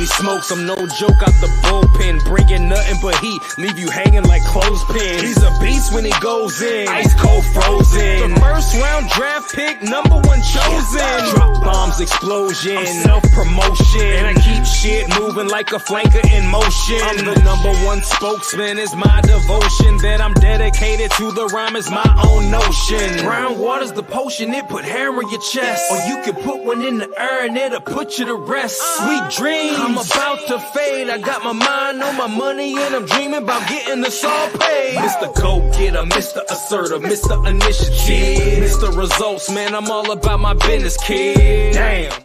he smokes, I'm no joke out the bullpen. Bringing nothing but heat, leave you hanging like clothespins. He's a beast when he goes in, ice cold frozen. The first round draft pick, number one chosen. Drop bombs, explosion, self-promotion. And I keep shit moving like a flanker in motion. I'm the number one spokesman, it's my devotion. That I'm dedicated to the rhyme is my own notion. Brown water's the potion, it put hair on your chest. Or you can put one in the air and it'll put you to rest. Sweet dreams, I'm about to fade. I got my mind on my money and I'm dreaming about getting this all paid. Mr. Go-Getter, Mr. Assertive, Mr. Initiative, Mr. Results, man, I'm all about my business, kid. Damn.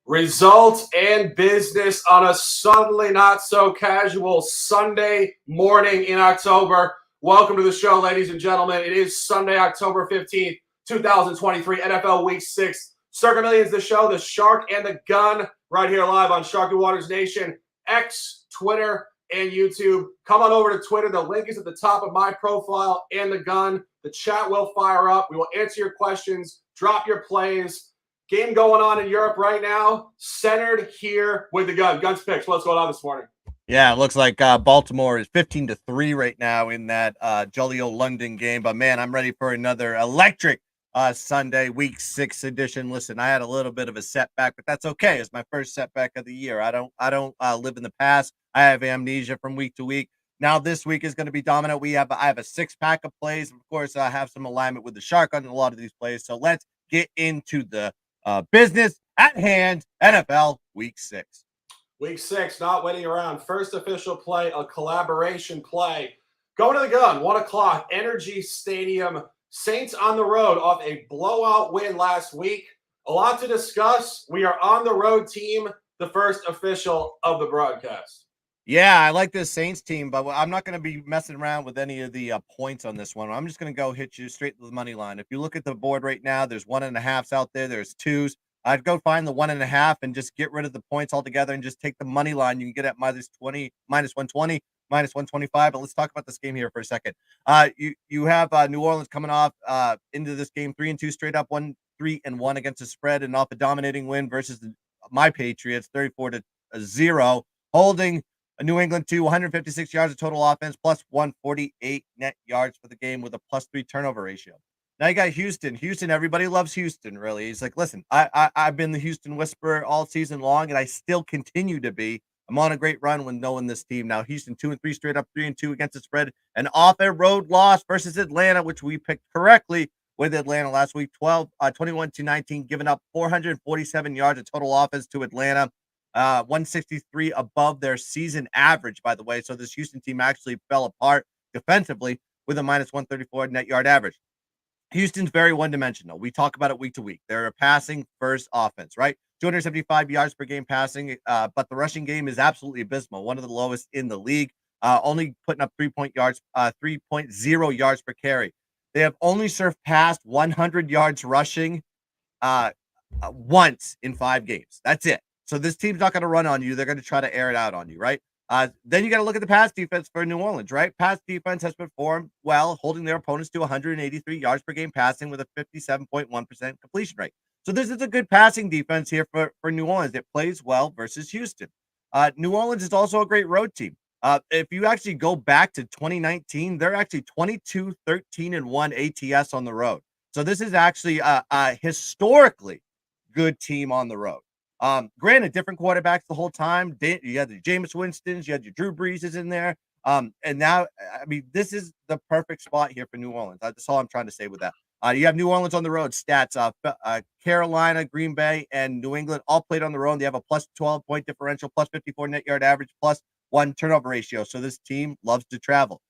Results and business on a suddenly not so casual Sunday morning in October. Welcome to the show, ladies and gentlemen. It is Sunday, October 15th, 2023, NFL Week 6. Circa Millions, the show, the Shark and the Gun, right here live on Sharky Waters Nation, X, Twitter, and YouTube. Come on over to Twitter. The link is at the top of my profile and the gun. The chat will fire up. We will answer your questions, drop your plays. Game going on in Europe right now, centered here with the gun. Guns picks. What's going on this morning? Yeah, it looks like Baltimore is 15-3 right now in that jolly old London game. But man, I'm ready for another electric Sunday, Week 6 edition. Listen, I had a little bit of a setback, but that's okay. It's my first setback of the year. I don't live in the past. I have amnesia from week to week. Now this week is going to be dominant. I have a 6-pack of plays. Of course, I have some alignment with the Shark on a lot of these plays. So let's get into the business at hand. NFL Week 6. Week 6, not waiting around. First official play, a collaboration play. Going to the gun, 1 o'clock, Energy Stadium. Saints on the road off a blowout win last week. A lot to discuss. We are on the road team, the first official of the broadcast. Yeah, I like this Saints team, but I'm not going to be messing around with any of the points on this one. I'm just going to go hit you straight to the money line. If you look at the board right now, there's 1.5s out there. There's 2s. I'd go find the 1.5 and just get rid of the points altogether and just take the money line. You can get at minus 120, minus 125. But let's talk about this game here for a second. You have New Orleans coming off into this game 3-2 straight up, 1-3-1 against the spread, and off a dominating win versus my Patriots, 34-0, holding New England to 156 yards of total offense, plus 148 net yards for the game with a +3 turnover ratio. Now you got Houston. Everybody loves Houston, really. He's like, listen, I've been the Houston Whisperer all season long, and I still continue to be. I'm on a great run when knowing this team. Now Houston 2-3 straight up, 3-2 against the spread, and off a road loss versus Atlanta, which we picked correctly with Atlanta last week, 21-19, giving up 447 yards of total offense to Atlanta. 163 above their season average, by the way. So this Houston team actually fell apart defensively with a minus 134 net yard average. Houston's very one-dimensional. We talk about it week to week. They're a passing first offense, right? 275 yards per game passing, but the rushing game is absolutely abysmal, one of the lowest in the league, only putting up 3.0 yards per carry. They have only surpassed 100 yards rushing once in 5 games. That's it. So this team's not going to run on you. They're going to try to air it out on you, right? Then you got to look at the pass defense for New Orleans, right? Pass defense has performed well, holding their opponents to 183 yards per game passing with a 57.1% completion rate. So this is a good passing defense here for New Orleans. It plays well versus Houston. New Orleans is also a great road team. If you actually go back to 2019, they're actually 22-13-1 ATS on the road. So this is actually a historically good team on the road. Granted, different quarterbacks the whole time. You had the Jameis Winstons, you had your Drew Breeses in there. And now, I mean, this is the perfect spot here for New Orleans. That's all I'm trying to say with that. You have New Orleans on the road stats. Carolina, Green Bay, and New England all played on the road. They have a plus 12 point differential, plus 54 net yard average, plus 1 turnover ratio. So this team loves to travel.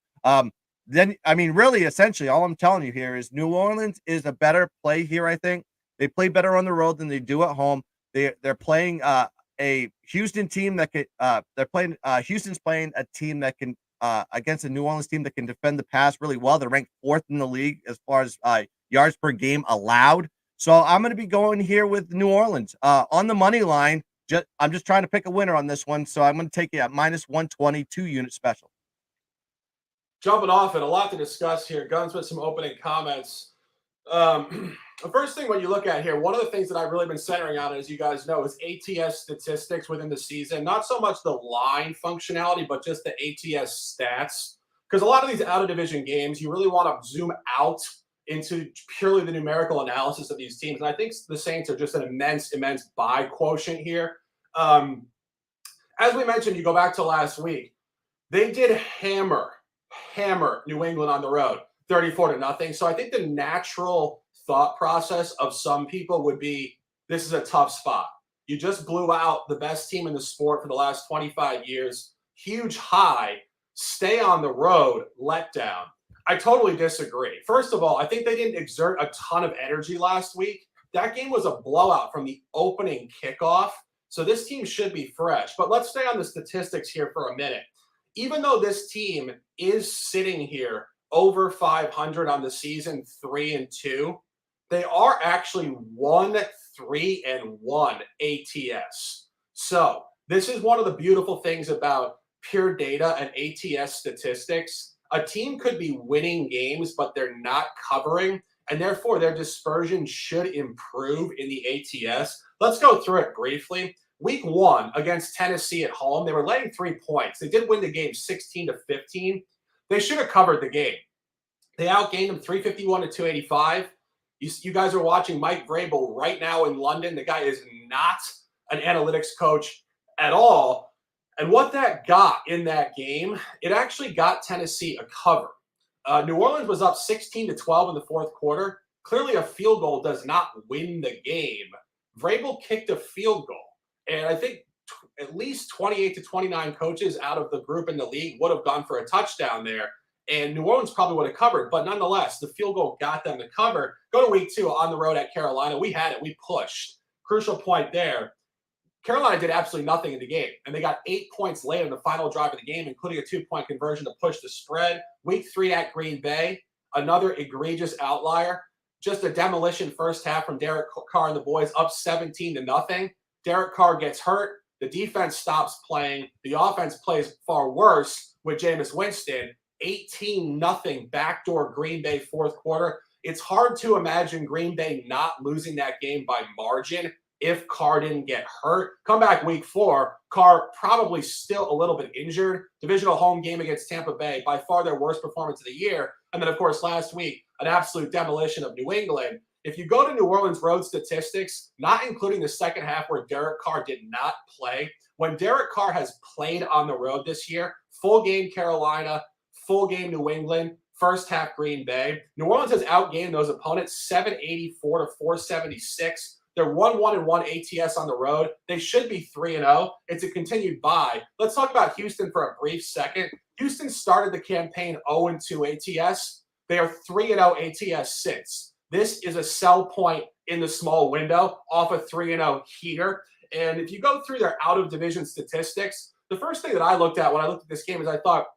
Then, I mean, really, essentially, all I'm telling you here is New Orleans is a better play here, I think. They play better on the road than they do at home. They're playing a Houston team that could. Houston's playing a team that can against a New Orleans team that can defend the pass really well. They're ranked 4th in the league as far as yards per game allowed. So I'm going to be going here with New Orleans on the money line. I'm just trying to pick a winner on this one, so I'm going to take it at minus 120, 2-unit special. Jumping off it, a lot to discuss here. Guns with some opening comments. The first thing when you look at here, one of the things that I've really been centering on, as you guys know, is ATS statistics within the season. Not so much the line functionality, but just the ATS stats. Because a lot of these out-of-division games, you really want to zoom out into purely the numerical analysis of these teams. And I think the Saints are just an immense buy quotient here. As we mentioned, you go back to last week, they did hammer New England on the road, 34-0. So I think the natural thought process of some people would be, this is a tough spot. You just blew out the best team in the sport for the last 25 years. Huge high, stay on the road, letdown. I totally disagree. First of all, I think they didn't exert a ton of energy last week. That game was a blowout from the opening kickoff. So this team should be fresh. But let's stay on the statistics here for a minute. Even though this team is sitting here over 500 on the season, 3-2, they are actually 1-3-1 ATS. So this is one of the beautiful things about pure data and ATS statistics. A team could be winning games, but they're not covering, and therefore their dispersion should improve in the ATS. Let's go through it briefly. Week 1 against Tennessee at home, they were laying 3 points. They did win the game 16-15. They should have covered the game. They outgained them 351-285. You guys are watching Mike Vrabel right now in London. The guy is not an analytics coach at all. And what that got in that game, it actually got Tennessee a cover. New Orleans was up 16-12 in the fourth quarter. Clearly, a field goal does not win the game. Vrabel kicked a field goal. And I think at least 28 to 29 coaches out of the group in the league would have gone for a touchdown there. And New Orleans probably would have covered. But nonetheless, the field goal got them to cover. Go to week 2 on the road at Carolina. We had it. We pushed. Crucial point there. Carolina did absolutely nothing in the game. And they got 8 points late in the final drive of the game, including a 2-point conversion to push the spread. Week 3 at Green Bay, another egregious outlier. Just a demolition first half from Derek Carr and the boys, up 17-0. Derek Carr gets hurt. The defense stops playing. The offense plays far worse with Jameis Winston. 18-0 backdoor Green Bay fourth quarter. It's hard to imagine Green Bay not losing that game by margin if Carr didn't get hurt. Come back week 4, Carr probably still a little bit injured. Divisional home game against Tampa Bay, by far their worst performance of the year. And then, of course, last week, an absolute demolition of New England. If you go to New Orleans road statistics, not including the second half where Derek Carr did not play, when Derek Carr has played on the road this year, full game Carolina, full game New England, first half Green Bay, New Orleans has outgained those opponents 784-476. They're 1-1-1 ATS on the road. They should be 3-0. It's a continued bye. Let's talk about Houston for a brief second. Houston started the campaign 0-2 ATS. They are 3-0 ATS since. This is a sell point in the small window off a 3-0 heater. And if you go through their out-of-division statistics, the first thing that I looked at when I looked at this game is I thought,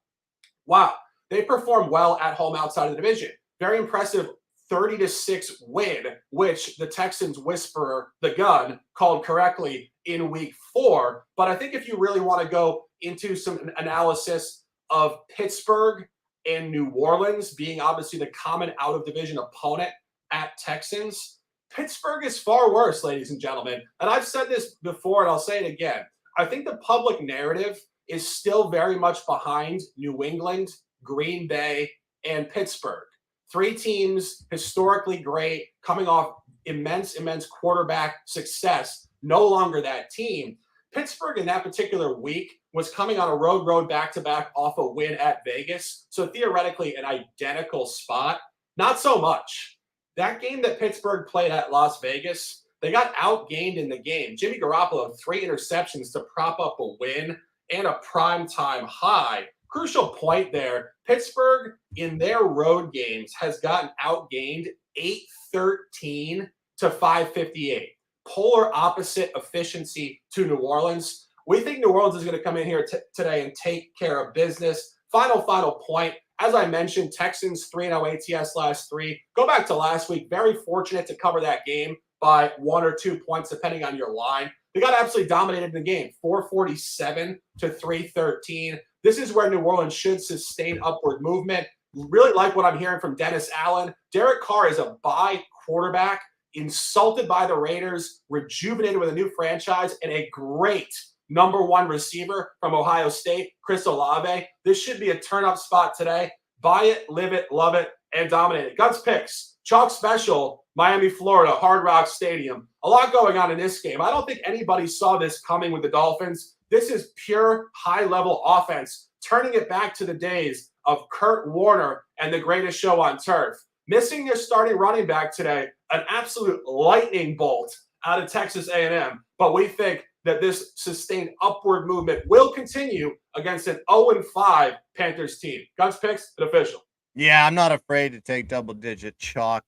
wow, they performed well at home outside of the division. Very impressive 30-6 win, which the Texans whisperer, the gun, called correctly in week 4. But I think if you really want to go into some analysis of Pittsburgh and New Orleans being obviously the common out-of-division opponent at Texans, Pittsburgh is far worse, ladies and gentlemen. And I've said this before, and I'll say it again. I think the public narrative is still very much behind New England, Green Bay, and Pittsburgh. 3 teams, historically great, coming off immense quarterback success, no longer that team. Pittsburgh in that particular week was coming on a road back-to-back off a win at Vegas. So theoretically an identical spot. Not so much. That game that Pittsburgh played at Las Vegas, they got outgained in the game. Jimmy Garoppolo, 3 interceptions to prop up a win and a primetime high. Crucial point there, Pittsburgh in their road games has gotten outgained 813 to 558. Polar opposite efficiency to New Orleans. We think New Orleans is going to come in here today and take care of business. Final point. As I mentioned, Texans 3-0 ATS last 3. Go back to last week. Very fortunate to cover that game by 1 or 2 points, depending on your line. They got absolutely dominated in the game, 447 to 313. This is where New Orleans should sustain upward movement. Really like what I'm hearing from Dennis Allen. Derek Carr is a bye quarterback. insulted by the Raiders, rejuvenated with a new franchise, and a great number one receiver from Ohio State, Chris Olave. This should be a turn-up spot today. Buy it, live it, love it, and dominate it. Guns picks. Chalk special, Miami, Florida, Hard Rock Stadium. A lot going on in this game. I don't think anybody saw this coming with the Dolphins. This is pure high-level offense, turning it back to the days of Kurt Warner and the greatest show on turf. Missing their starting running back today, an absolute lightning bolt out of Texas A&M. But we think that this sustained upward movement will continue against an 0-5 Panthers team. Guns picks, an official. Yeah, I'm not afraid to take double-digit chalk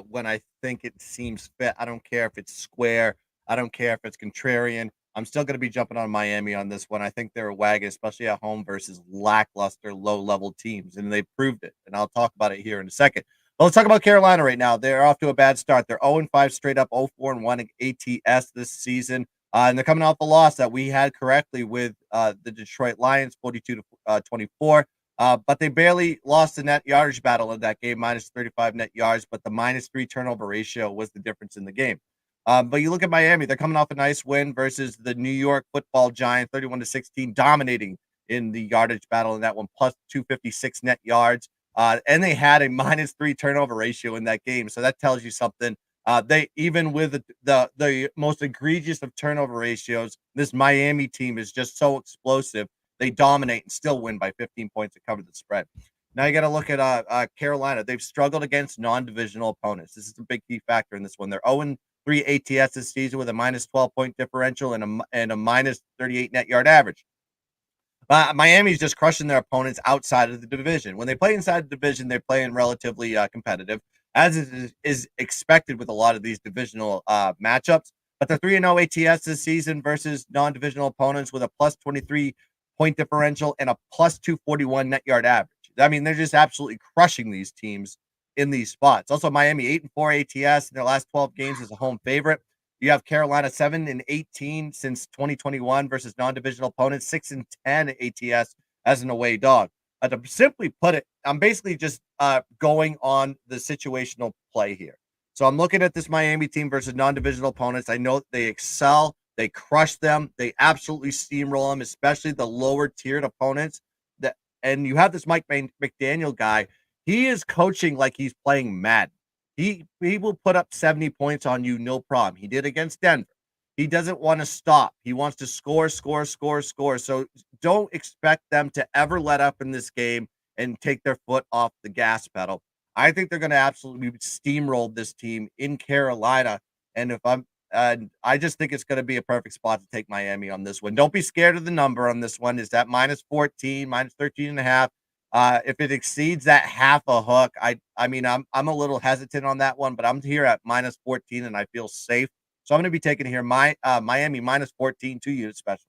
when I think it seems fit. I don't care if it's square. I don't care if it's contrarian. I'm still going to be jumping on Miami on this one. I think they're a wagon, especially at home versus lackluster, low-level teams, and they proved it. And I'll talk about it here in a second. Well, let's talk about Carolina right now. They're off to a bad start. They're 0-5 straight up, 0-4-1 ATS this season. And they're coming off a loss that we had correctly with the Detroit Lions, 42-24. But they barely lost the net yardage battle in that game, minus 35 net yards. But the minus 3 turnover ratio was the difference in the game. But you look at Miami, they're coming off a nice win versus the New York Football Giants, 31-16, dominating in the yardage battle in that one, plus 256 net yards. And they had a minus 3 turnover ratio in that game. So that tells you something. They, even with the most egregious of turnover ratios, this Miami team is just so explosive. They dominate and still win by 15 points to cover the spread. Now you got to look at Carolina. They've struggled against non-divisional opponents. This is a big key factor in this one. They're 0-3 ATS this season with a minus 12-point differential and a minus 38 net yard average. Miami's just crushing their opponents outside of the division. When they play inside the division, they're playing relatively competitive, as is expected with a lot of these divisional matchups. But they're 3-0 ATS this season versus non-divisional opponents with a plus 23-point differential and a plus 241 net yard average. I mean, they're just absolutely crushing these teams in these spots. Also, Miami 8-4 ATS in their last 12 games as a home favorite. You have Carolina 7-18 since 2021 versus non-divisional opponents, 6-10 ATS as an away dog. To simply put it, I'm basically just going on the situational play here. So I'm looking at this Miami team versus non-divisional opponents. I know they excel. They crush them. They absolutely steamroll them, especially the lower-tiered opponents. And you have this Mike McDaniel guy. He is coaching like he's playing Madden. He will put up 70 points on you, no problem. He did against Denver. He doesn't want to stop. He wants to score. So don't expect them to ever let up in this game and take their foot off the gas pedal. I think they're going to absolutely steamroll this team in Carolina. And I just think it's going to be a perfect spot to take Miami on this one. Don't be scared of the number on this one. Is that minus 14, minus 13.5? If it exceeds that half a hook, I mean, I'm a little hesitant on that one, but I'm here at minus 14 and I feel safe. So I'm going to be taking here Miami minus 14, 2 unit special.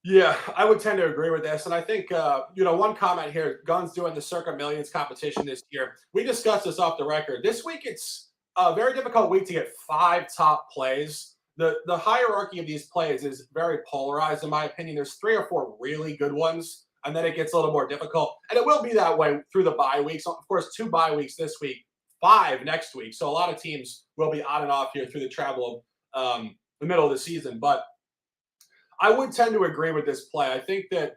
Yeah, I would tend to agree with this. And I think, one comment here, Guns doing the Circa Millions competition this year. We discussed this off the record. This week, it's a very difficult week to get 5 top plays. The hierarchy of these plays is very polarized, in my opinion. There's 3 or 4 really good ones, and then it gets a little more difficult. And it will be that way through the bye weeks. Of course, 2 bye weeks this week, 5 next week. So a lot of teams will be on and off here through the travel of the middle of the season. But I would tend to agree with this play. I think that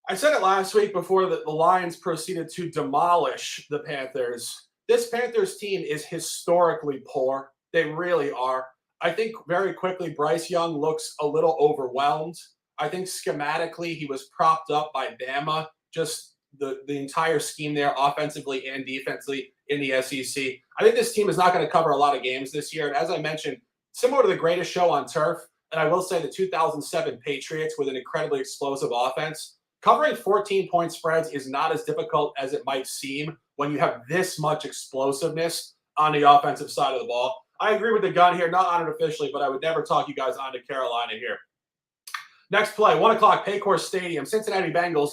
I said it last week before the Lions proceeded to demolish the Panthers. This Panthers team is historically poor. They really are. I think very quickly Bryce Young looks a little overwhelmed. I think schematically he was propped up by Bama, just the entire scheme there, offensively and defensively in the SEC. I think this team is not going to cover a lot of games this year. And as I mentioned, similar to the greatest show on turf, and I will say the 2007 Patriots with an incredibly explosive offense, covering 14-point spreads is not as difficult as it might seem when you have this much explosiveness on the offensive side of the ball. I agree with the gun here, not on it officially, but I would never talk you guys onto Carolina here. Next play, 1 o'clock, Paycor Stadium, Cincinnati Bengals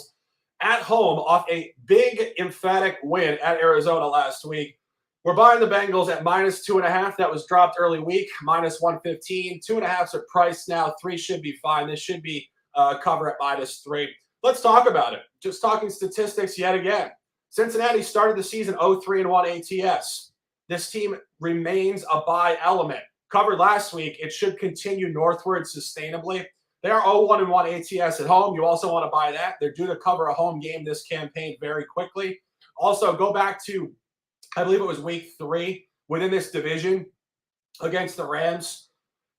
at home off a big emphatic win at Arizona last week. We're buying the Bengals at minus 2.5. That was dropped early week, minus 115. 2.5's are priced now. 3 should be fine. This should be cover at minus 3. Let's talk about it. Just talking statistics yet again. Cincinnati started the season 0-3-1 ATS. this team remains a buy element. Covered last week, it should continue northward sustainably. They are 0-1-1 ATS at home. You also want to buy that. They're due to cover a home game this campaign very quickly. Also, go back to, I believe it was week 3 within this division against the Rams.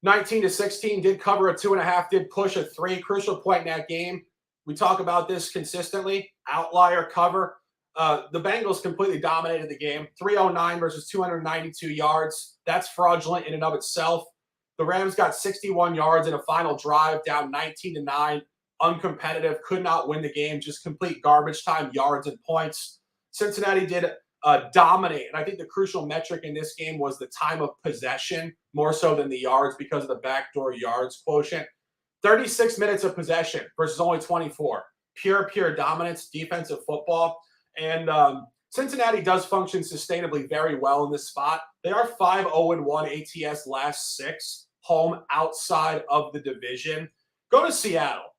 19-16 did cover a 2.5, did push a 3. Crucial point in that game. We talk about this consistently. Outlier cover. The Bengals completely dominated the game. 309 versus 292 yards. That's fraudulent in and of itself. The Rams got 61 yards in a final drive, down 19-9. Uncompetitive, could not win the game. Just complete garbage time yards and points. Cincinnati did dominate. And I think the crucial metric in this game was the time of possession, more so than the yards because of the backdoor yards quotient. 36 minutes of possession versus only 24. Pure dominance, defensive football. And Cincinnati does function sustainably very well in this spot. They are 5-0-1 ATS last 6, home outside of the division. Go to Seattle.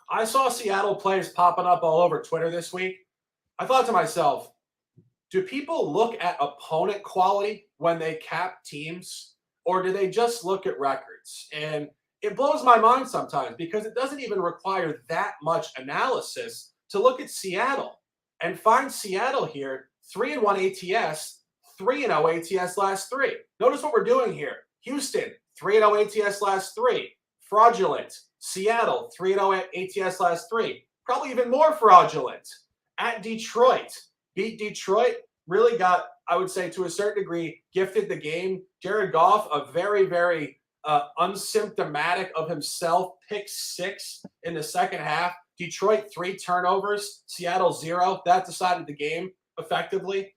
I saw Seattle players popping up all over Twitter this week. I thought to myself, do people look at opponent quality when they cap teams, or do they just look at records? And it blows my mind sometimes because it doesn't even require that much analysis to look at Seattle and find Seattle here 3-1 ATS, 3-0 ATS last 3. Notice what we're doing here. Houston, 3-0 ATS last 3. Fraudulent. Seattle, 3-0 ATS last 3. Probably even more fraudulent. At Detroit, beat Detroit, really got, I would say, to a certain degree, gifted the game. Jared Goff, a very, very unsymptomatic of himself, pick 6 in the second half. Detroit, 3 turnovers. Seattle, 0. That decided the game effectively.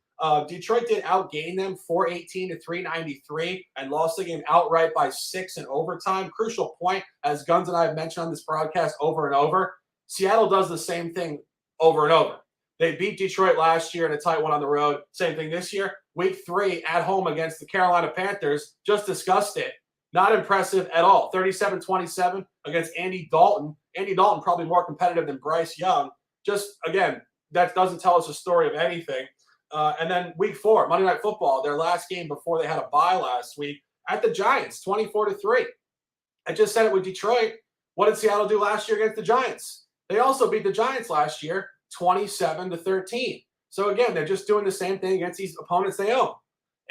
Detroit did outgain them 418-393 and lost the game outright by 6 in overtime. Crucial point, as Guns and I have mentioned on this broadcast over and over, Seattle does the same thing over and over. They beat Detroit last year in a tight one on the road. Same thing this year. Week 3 at home against the Carolina Panthers. Just discussed it. Not impressive at all. 37-27 against Andy Dalton. Andy Dalton probably more competitive than Bryce Young. Just, again, that doesn't tell us a story of anything. And then week 4, Monday Night Football, their last game before they had a bye last week at the Giants, 24-3. I just said it with Detroit. What did Seattle do last year against the Giants? They also beat the Giants last year, 27-13. So again, they're just doing the same thing against these opponents they own.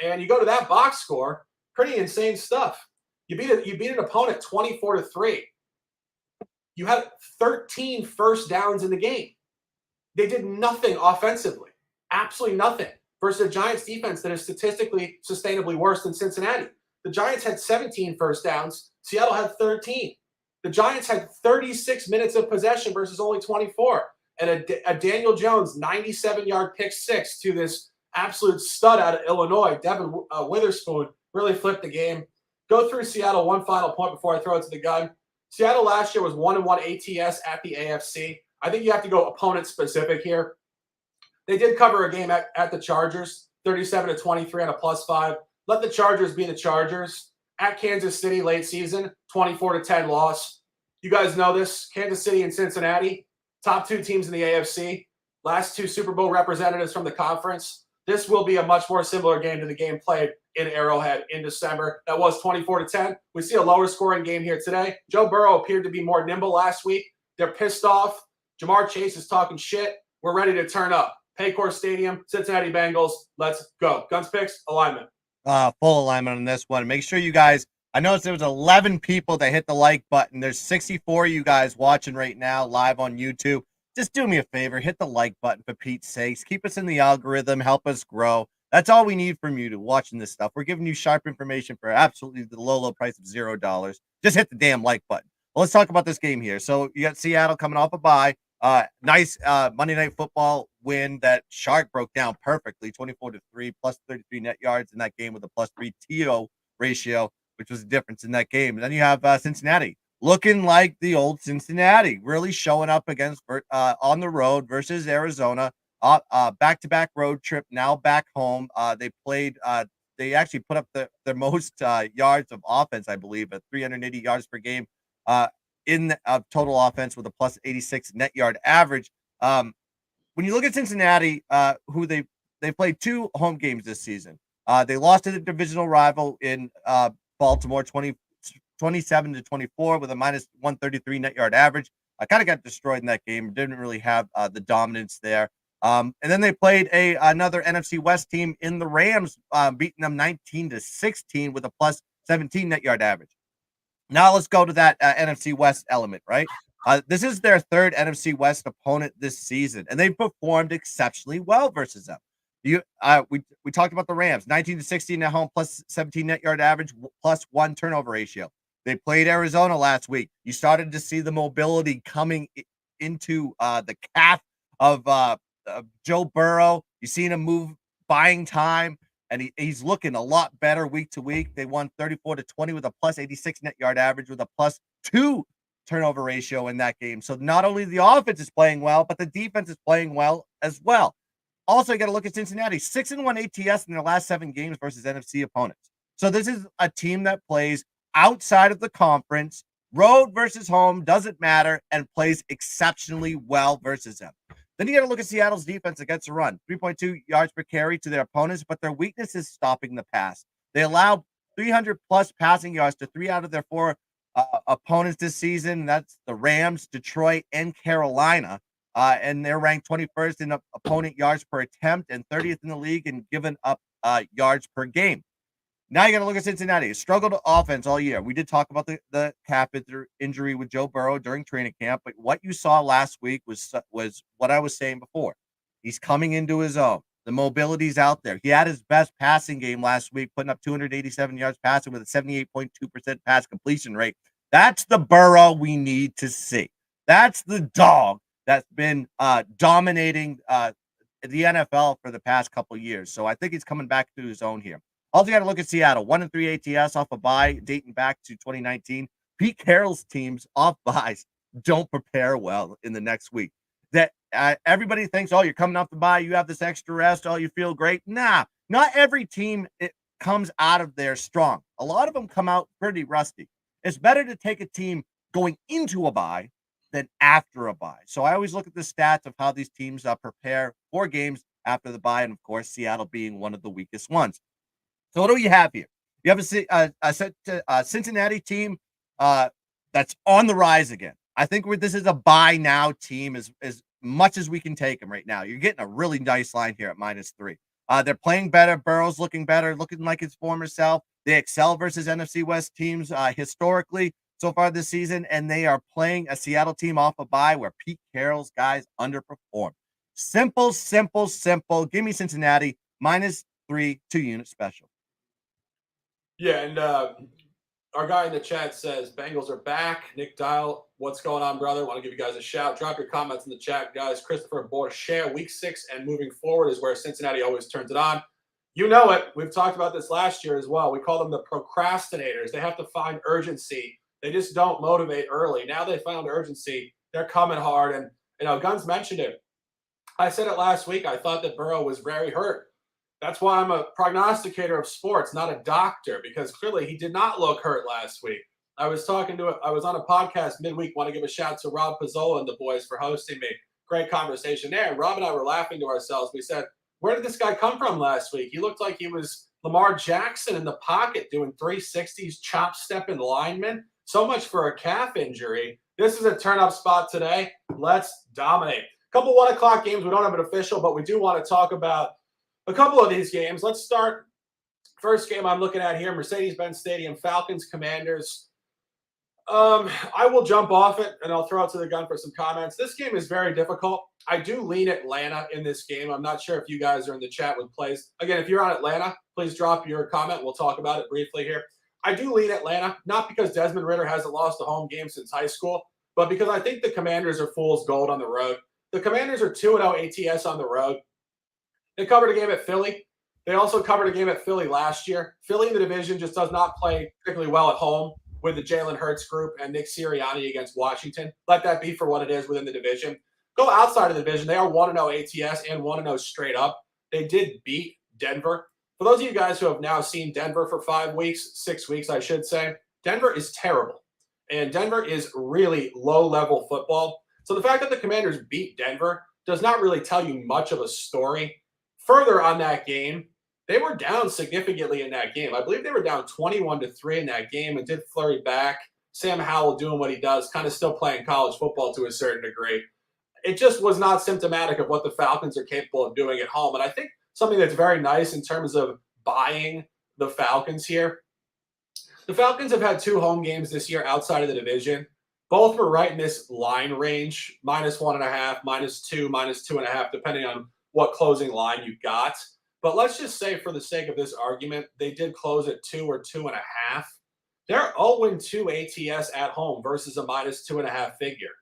And you go to that box score, pretty insane stuff. You beat an opponent 24-3. You had 13 first downs in the game. They did nothing offensively. Absolutely nothing. Versus the Giants defense that is statistically sustainably worse than Cincinnati. The Giants had 17 first downs. Seattle had 13. The Giants had 36 minutes of possession versus only 24. And a Daniel Jones 97-yard pick 6 to this absolute stud out of Illinois, Devin Witherspoon, really flipped the game. Go through Seattle one final point before I throw it to the gun. Seattle last year was 1-1 ATS at the AFC. I think you have to go opponent specific here. They did cover a game at the Chargers, 37-23 on a +5. Let the Chargers be the Chargers. At Kansas City late season, 24-10 loss. You guys know this. Kansas City and Cincinnati, top 2 teams in the AFC. Last 2 Super Bowl representatives from the conference. This will be a much more similar game to the game played in Arrowhead in December. That was 24-10. We see a lower scoring game here today. Joe Burrow appeared to be more nimble last week. They're pissed off. Jamar Chase is talking shit. We're ready to turn up. Paycor Stadium, Cincinnati Bengals. Let's go. Guns picks, alignment. Full alignment on this one. Make sure you guys, I noticed there was 11 people that hit the like button. There's 64 of you guys watching right now live on YouTube. Just do me a favor, hit the like button for Pete's sakes. Keep us in the algorithm, help us grow. That's all we need from you to watching this stuff. We're giving you sharp information for absolutely the low price of $0. Just hit the damn like button. Well, let's talk about this game here. So you got Seattle coming off a bye. Nice Monday Night Football win that Shark broke down perfectly, 24-3, plus 33 net yards in that game with a +3 TO ratio, which was the difference in that game. And then you have Cincinnati looking like the old Cincinnati, really showing up against on the road versus Arizona. Back-to-back road trip, now back home. They actually put up their most yards of offense, I believe, at 380 yards per game in total offense with a +86 net yard average. When you look at Cincinnati, who they played 2 home games this season. They lost to the divisional rival in Baltimore 27-24 with a minus 133 net yard average. I kind of got destroyed in that game. Didn't really have the dominance there. And then they played another NFC West team in the Rams, beating them 19-16 with a plus 17 net yard average. Now let's go to that NFC West element, right? This is their third NFC West opponent this season, and they've performed exceptionally well versus them. We talked about the Rams, 19-16 at home, plus 17 net yard average, plus 1 turnover ratio. They played Arizona last week. You started to see the mobility coming into the calf of Joe Burrow. You've seen him move, buying time, and he's looking a lot better week to week. They won 34-20 with a plus 86 net yard average with a plus 2 turnover ratio in that game. So not only the offense is playing well, but the defense is playing well as well. Also, you got to look at Cincinnati, 6-1 ATS in their last 7 games versus NFC opponents. So this is a team that plays outside of the conference, road versus home, doesn't matter, and plays exceptionally well versus them. Then you got to look at Seattle's defense against the run, 3.2 yards per carry to their opponents, but their weakness is stopping the pass. They allow 300-plus passing yards to 3 out of their 4 opponents this season. That's the Rams, Detroit, and Carolina. And they're ranked 21st in opponent yards per attempt and 30th in the league in given up yards per game. Now you got to look at Cincinnati. Struggled offense all year. We did talk about the calf injury with Joe Burrow during training camp, but what you saw last week was what I was saying before. He's coming into his own. The mobility's out there. He had his best passing game last week, putting up 287 yards passing with a 78.2% pass completion rate. That's the Burrow we need to see. That's the dog that's been dominating the NFL for the past couple of years. So I think he's coming back to his own here. Also, got to look at Seattle, 1-3 ATS off a bye dating back to 2019. Pete Carroll's teams off buys don't prepare well in the next week. That everybody thinks, oh, you're coming off the bye, you have this extra rest, oh, you feel great. Nah, not every team comes out of there strong. A lot of them come out pretty rusty. It's better to take a team going into a bye than after a bye. So I always look at the stats of how these teams prepare for games after the bye, and of course, Seattle being one of the weakest ones. So what do you have here? You have a Cincinnati team that's on the rise again. I think this is a buy now team as much as we can take them right now. You're getting a really nice line here at -3. They're playing better. Burrow's looking better, looking like his former self. They excel versus NFC West teams historically so far this season, and they are playing a Seattle team off a bye where Pete Carroll's guys underperform. Simple, simple, simple. Give me Cincinnati -3, 2-unit special. Yeah, and our guy in the chat says Bengals are back. Nick Dial, what's going on, brother? Want to give you guys a shout. Drop your comments in the chat, guys. Christopher Borshare, week 6 and moving forward is where Cincinnati always turns it on. You know it. We've talked about this last year as well. We call them the procrastinators. They have to find urgency. They just don't motivate early. Now they found urgency. They're coming hard. And, Guns mentioned it. I said it last week. I thought that Burrow was very hurt. That's why I'm a prognosticator of sports, not a doctor, because clearly he did not look hurt last week. I was on a podcast midweek. Want to give a shout to Rob Pizzola and the boys for hosting me. Great conversation there. And Rob and I were laughing to ourselves. We said, where did this guy come from last week? He looked like he was Lamar Jackson in the pocket doing 360s, chop stepping linemen. So much for a calf injury. This is a turn-up spot today. Let's dominate. A couple 1 o'clock games. We don't have an official, but we do want to talk about a couple of these games. Let's start. First game I'm looking at here, Mercedes-Benz Stadium, Falcons, Commanders. I will jump off it, and I'll throw it to the gun for some comments. This game is very difficult. I do lean Atlanta in this game. I'm not sure if you guys are in the chat with plays. Again, if you're on Atlanta, please drop your comment. We'll talk about it briefly here. I do lean Atlanta, not because Desmond Ridder hasn't lost a home game since high school, but because I think the Commanders are fool's gold on the road. The Commanders are 2-0 ATS on the road. They covered a game at Philly. They also covered a game at Philly last year. Philly in the division just does not play particularly well at home with the Jalen Hurts group and Nick Sirianni against Washington. Let that be for what it is within the division. Go outside of the division. They are 1-0 ATS and 1-0 straight up. They did beat Denver. For those of you guys who have now seen Denver for 5 weeks, 6 weeks, I should say, Denver is terrible. And Denver is really low-level football. So the fact that the Commanders beat Denver does not really tell you much of a story. Further on that game, they were down significantly in that game. I believe they were down 21-3 in that game and did flurry back. Sam Howell doing what he does, kind of still playing college football to a certain degree. It just was not symptomatic of what the Falcons are capable of doing at home. And I think something that's very nice in terms of buying the Falcons here, the Falcons have had 2 home games this year outside of the division. Both were right in this line range, -1.5, -2, -2.5, depending on what closing line you got. But let's just say, for the sake of this argument, they did close at 2 or 2.5. They're 0-2 ATS at home versus a -2.5 figure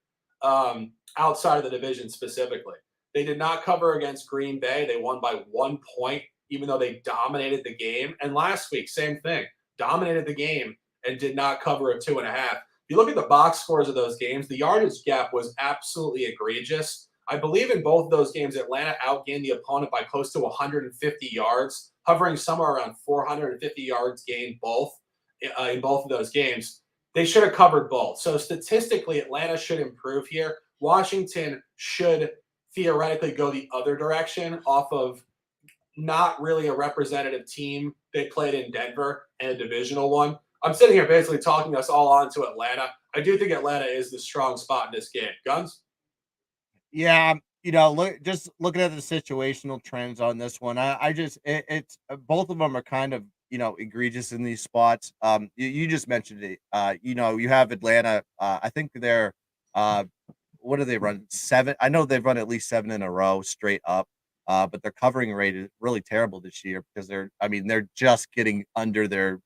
outside of the division specifically. They did not cover against Green Bay. They won by 1 point, even though they dominated the game. And last week, same thing, dominated the game and did not cover a 2.5. If you look at the box scores of those games, the yardage gap was absolutely egregious. I believe in both of those games, Atlanta outgained the opponent by close to 150 yards, hovering somewhere around 450 yards gained in both of those games. They should have covered both. So statistically, Atlanta should improve here. Washington should theoretically go the other direction off of not really a representative team they played in Denver and a divisional one. I'm sitting here basically talking us all on to Atlanta. I do think Atlanta is the strong spot in this game. Guns? Yeah, just looking at the situational trends on this one, it's both of them are kind of egregious in these spots. You just mentioned it. You have Atlanta. I think they're what do they run? 7. I know they've run at least 7 in a row straight up. But their covering rate is really terrible this year because they're just getting under their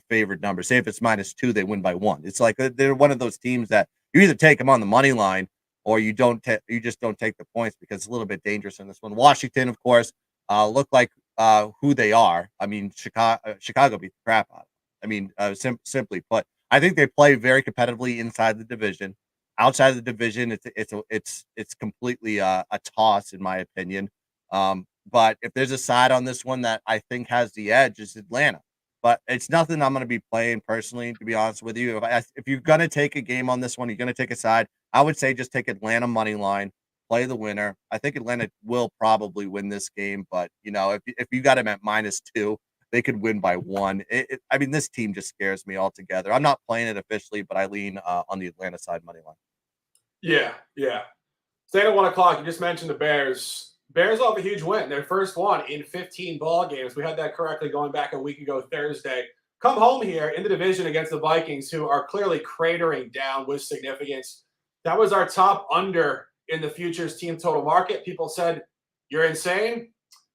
favored number. Say if it's -2, they win by 1. It's like they're one of those teams that you either take them on the money line or you just don't take the points because it's a little bit dangerous in this one. Washington, of course, look like who they are. I mean, Chicago beat the crap out of them. I mean, simply put, I think they play very competitively inside the division. Outside of the division, it's completely a toss in my opinion. But if there's a side on this one that I think has the edge, it's Atlanta. But it's nothing I'm going to be playing personally, to be honest with you. If you're going to take a game on this one, you're going to take a side, I would say just take Atlanta money line, play the winner. I think Atlanta will probably win this game, but if you got them at -2, they could win by 1. I mean, this team just scares me altogether. I'm not playing it officially, but I lean on the Atlanta side money line. Yeah. Staying at 1 o'clock, you just mentioned the Bears. Bears off a huge win, their first one in 15 ball games. We had that correctly going back a week ago Thursday. Come home here in the division against the Vikings, who are clearly cratering down with significance. That was our top under in the futures team total market. People said, you're insane.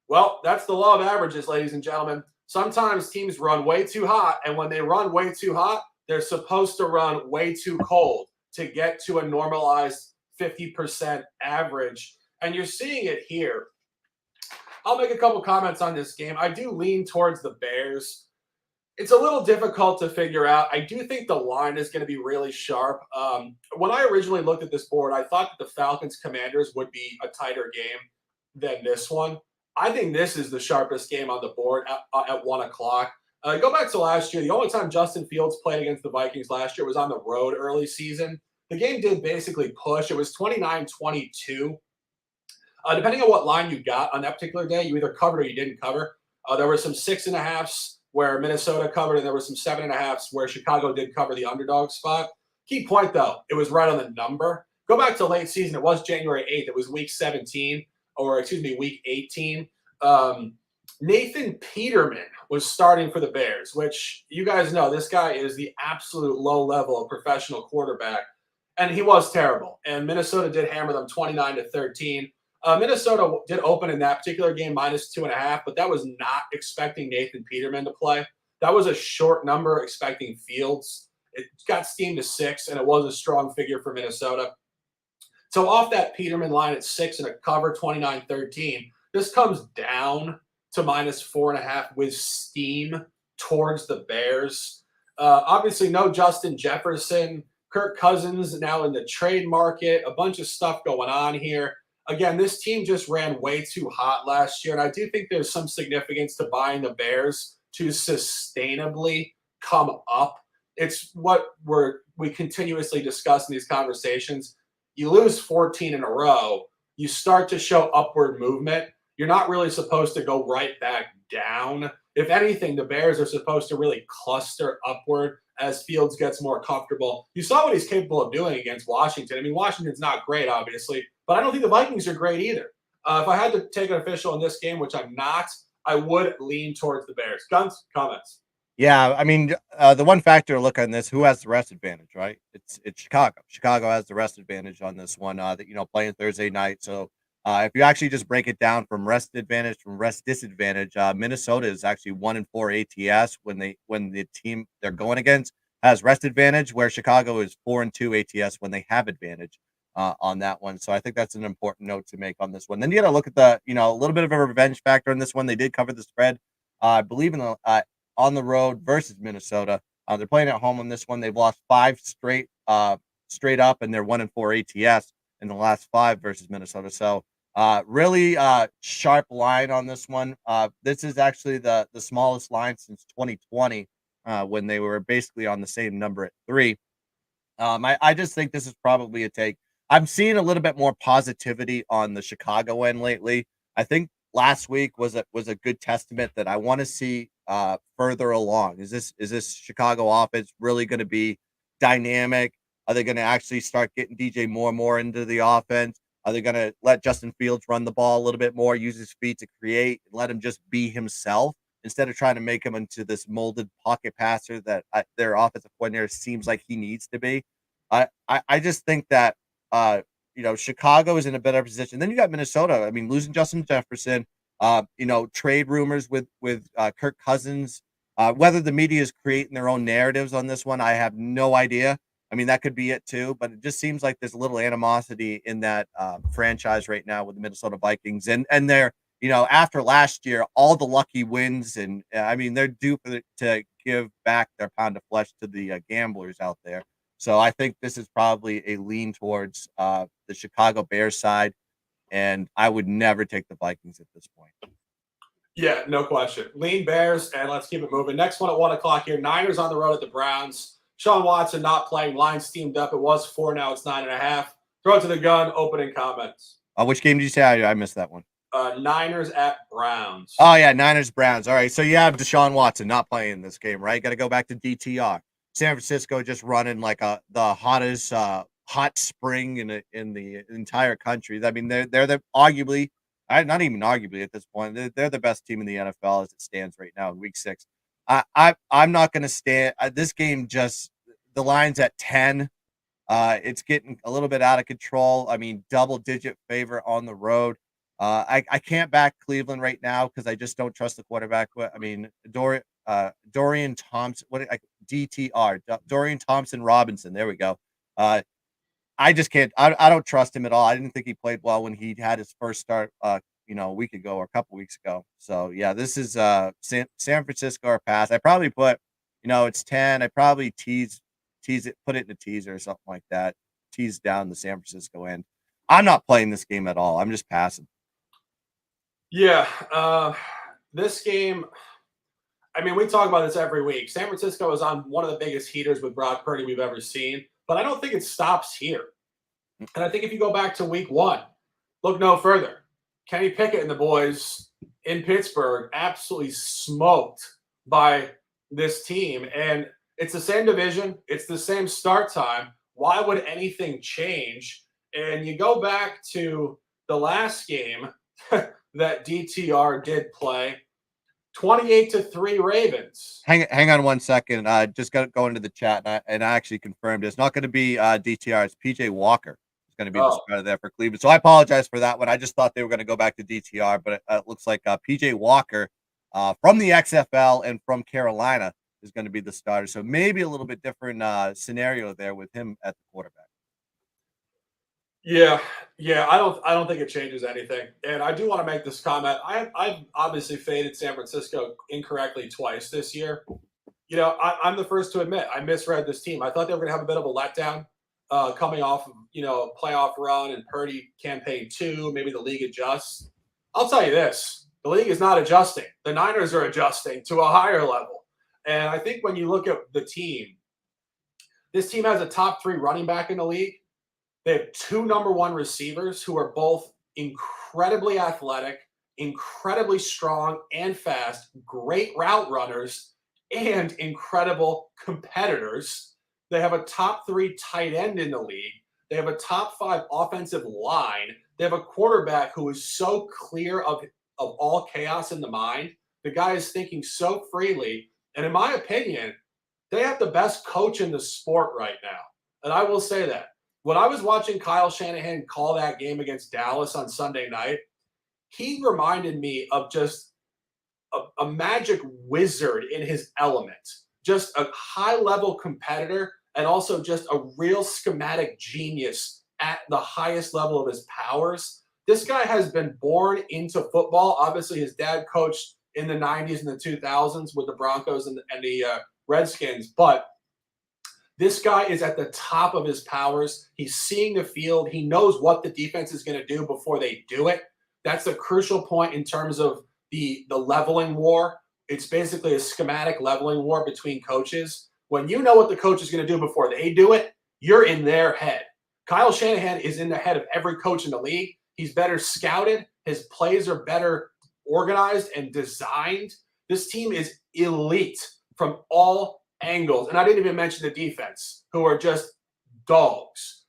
Well, that's the law of averages, ladies and gentlemen. Sometimes teams run way too hot, and when they run way too hot, they're supposed to run way too cold to get to a normalized 50% average. And you're seeing it here. I'll make a couple comments on this game. I do lean towards the Bears. It's a little difficult to figure out. I do think the line is going to be really sharp. When I originally looked at this board, I thought that the Falcons-Commanders would be a tighter game than this one. I think this is the sharpest game on the board at 1 o'clock. Go back to last year. The only time Justin Fields played against the Vikings last year was on the road early season. The game did basically push. It was 29-22. Depending on what line you got on that particular day, you either covered or you didn't cover. There were some 6.5s where Minnesota covered, and there were some 7.5s where Chicago did cover the underdog spot. Key point, though, it was right on the number. Go back to late season. It was January 8th. It was week 17, week 18. Nathan Peterman was starting for the Bears, which you guys know this guy is the absolute low level of professional quarterback, and he was terrible. And Minnesota did hammer them 29-13. Minnesota did open in that particular game -2.5, but that was not expecting Nathan Peterman to play. That was a short number expecting Fields. It got steamed to 6, and it was a strong figure for Minnesota. So off that Peterman line at 6 and a cover 29-13, this comes down to -4.5 with steam towards the Bears. Obviously, no Justin Jefferson. Kirk Cousins now in the trade market. A bunch of stuff going on here. Again, this team just ran way too hot last year, and I do think there's some significance to buying the Bears to sustainably come up. It's what we continuously discuss in these conversations. You lose 14 in a row, you start to show upward movement, you're not really supposed to go right back down. If anything, the Bears are supposed to really cluster upward as Fields gets more comfortable. You saw what he's capable of doing against Washington. I mean, Washington's not great, obviously, but I don't think the Vikings are great either. If I had to take an official in this game, which I'm not, I would lean towards the Bears. Guns, comments. Yeah, I mean, the one factor to look on this, who has the rest advantage, right? It's Chicago. Chicago has the rest advantage on this one. That playing Thursday night. So if you actually just break it down from rest advantage from rest disadvantage, Minnesota is actually 1-4 ATS when the team they're going against has rest advantage, where Chicago is 4-2 ATS when they have advantage on that one. So I think that's an important note to make on this one. Then you got to look at the a little bit of a revenge factor on this one. They did cover the spread. I believe in the on the road versus Minnesota. They're playing at home on this one. They've lost 5 straight up, and they're 1-4 ATS in the last 5 versus Minnesota. So really sharp line on this one. This is actually the smallest line since 2020 when they were basically on the same number at 3. I just think this is probably a take. I'm seeing a little bit more positivity on the Chicago end lately. I think last week was a good testament that I want to see further along. Is this Chicago offense really going to be dynamic? Are they going to actually start getting DJ more and more into the offense? Are they going to let Justin Fields run the ball a little bit more, use his feet to create, and let him just be himself instead of trying to make him into this molded pocket passer that their offensive coordinator seems like he needs to be? I just think that Chicago is in a better position. Then you got Minnesota. I mean, losing Justin Jefferson, trade rumors with Kirk Cousins. Whether the media is creating their own narratives on this one, I have no idea. I mean, that could be it too, but it just seems like there's a little animosity in that franchise right now with the Minnesota Vikings, and they're after last year, all the lucky wins, and I mean they're due to give back their pound of flesh to the gamblers out there. So I think this is probably a lean towards the Chicago Bears side, and I would never take the Vikings at this point. Yeah, no question. Lean Bears, and let's keep it moving. Next one at 1 o'clock here. Niners on the road at the Browns. Sean Watson not playing. Line steamed up. It was 4. Now it's 9.5. Throw it to the gun. Opening comments. Which game did you say? I missed that one. Niners at Browns. Oh, yeah, Niners Browns. All right, so you have Deshaun Watson not playing in this game, right? Got to go back to DTR. San Francisco just running like the hottest hot spring in the entire country. I mean, they're the arguably, not even arguably at this point, they're the best team in the NFL as it stands right now in Week 6. I'm not going to stand this game. Just the line's at 10. It's getting a little bit out of control. I mean, double-digit favor on the road. I can't back Cleveland right now because I just don't trust the quarterback. I mean, Dorian Thompson, DTR, Dorian Thompson Robinson. There we go. I just can't. I don't trust him at all. I didn't think he played well when he had his first start. A week ago or a couple weeks ago. So yeah, this is San Francisco or pass. I probably put, it's 10. I probably tease it, put it in a teaser or something like that. Tease down the San Francisco end. I'm not playing this game at all. I'm just passing. Yeah, this game. I mean, we talk about this every week. San Francisco is on one of the biggest heaters with Brock Purdy we've ever seen, but I don't think it stops here. And I think if you go back to Week 1, look no further. Kenny Pickett and the boys in Pittsburgh absolutely smoked by this team. And it's the same division. It's the same start time. Why would anything change? And you go back to the last game that DTR did play, 28-3 Ravens. Hang on 1 second. Just got to go into the chat, and I actually confirmed it's not going to be DTR. It's PJ Walker. Going to be the starter there for Cleveland. So I apologize for that one. I just thought they were going to go back to DTR, but it looks like PJ Walker from the XFL and from Carolina is going to be the starter. So maybe a little bit different scenario there with him at the quarterback. Yeah. I don't think it changes anything. And I do want to make this comment. I've obviously faded San Francisco incorrectly twice this year. I'm the first to admit I misread this team. I thought they were going to have a bit of a letdown. Coming off of, playoff run and Purdy campaign 2, maybe the league adjusts. I'll tell you this, the league is not adjusting. The Niners are adjusting to a higher level. And I think when you look at the team, this team has a top 3 running back in the league. They have 2 number 1 receivers who are both incredibly athletic, incredibly strong and fast, great route runners, and incredible competitors. They have a top 3 tight end in the league. They have a top 5 offensive line. They have a quarterback who is so clear of all chaos in the mind. The guy is thinking so freely. And in my opinion, they have the best coach in the sport right now. And I will say that. When I was watching Kyle Shanahan call that game against Dallas on Sunday night, he reminded me of just a magic wizard in his element, just a high-level competitor and also just a real schematic genius at the highest level of his powers. This guy has been born into football. Obviously, his dad coached in the 90s and the 2000s with the Broncos and the Redskins, but this guy is at the top of his powers. He's seeing the field. He knows what the defense is going to do before they do it. That's a crucial point in terms of the leveling war. It's basically a schematic leveling war between coaches. When you know what the coach is going to do before they do it, you're in their head. Kyle Shanahan is in the head of every coach in the league. He's better scouted. His plays are better organized and designed. This team is elite from all angles. And I didn't even mention the defense, who are just dogs.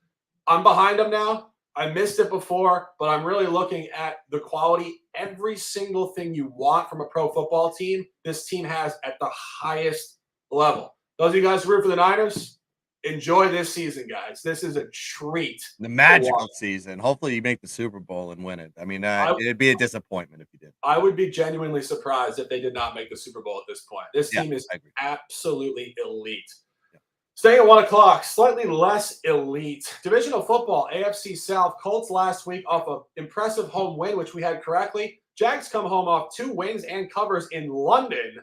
I'm behind them now. I missed it before, but I'm really looking at the quality. Every single thing you want from a pro football team, this team has at the highest level. Those of you guys who root for the Niners, enjoy this season, guys. This is a treat. The magical season. Hopefully you make the Super Bowl and win it. I mean, it'd be a disappointment if you did. I would be genuinely surprised if they did not make the Super Bowl at this point. This team is absolutely elite. Yeah. Staying at 1 o'clock, slightly less elite. Divisional football, AFC South. Colts last week off an impressive home win, which we had correctly. Jags come home off 2 wins and covers in London.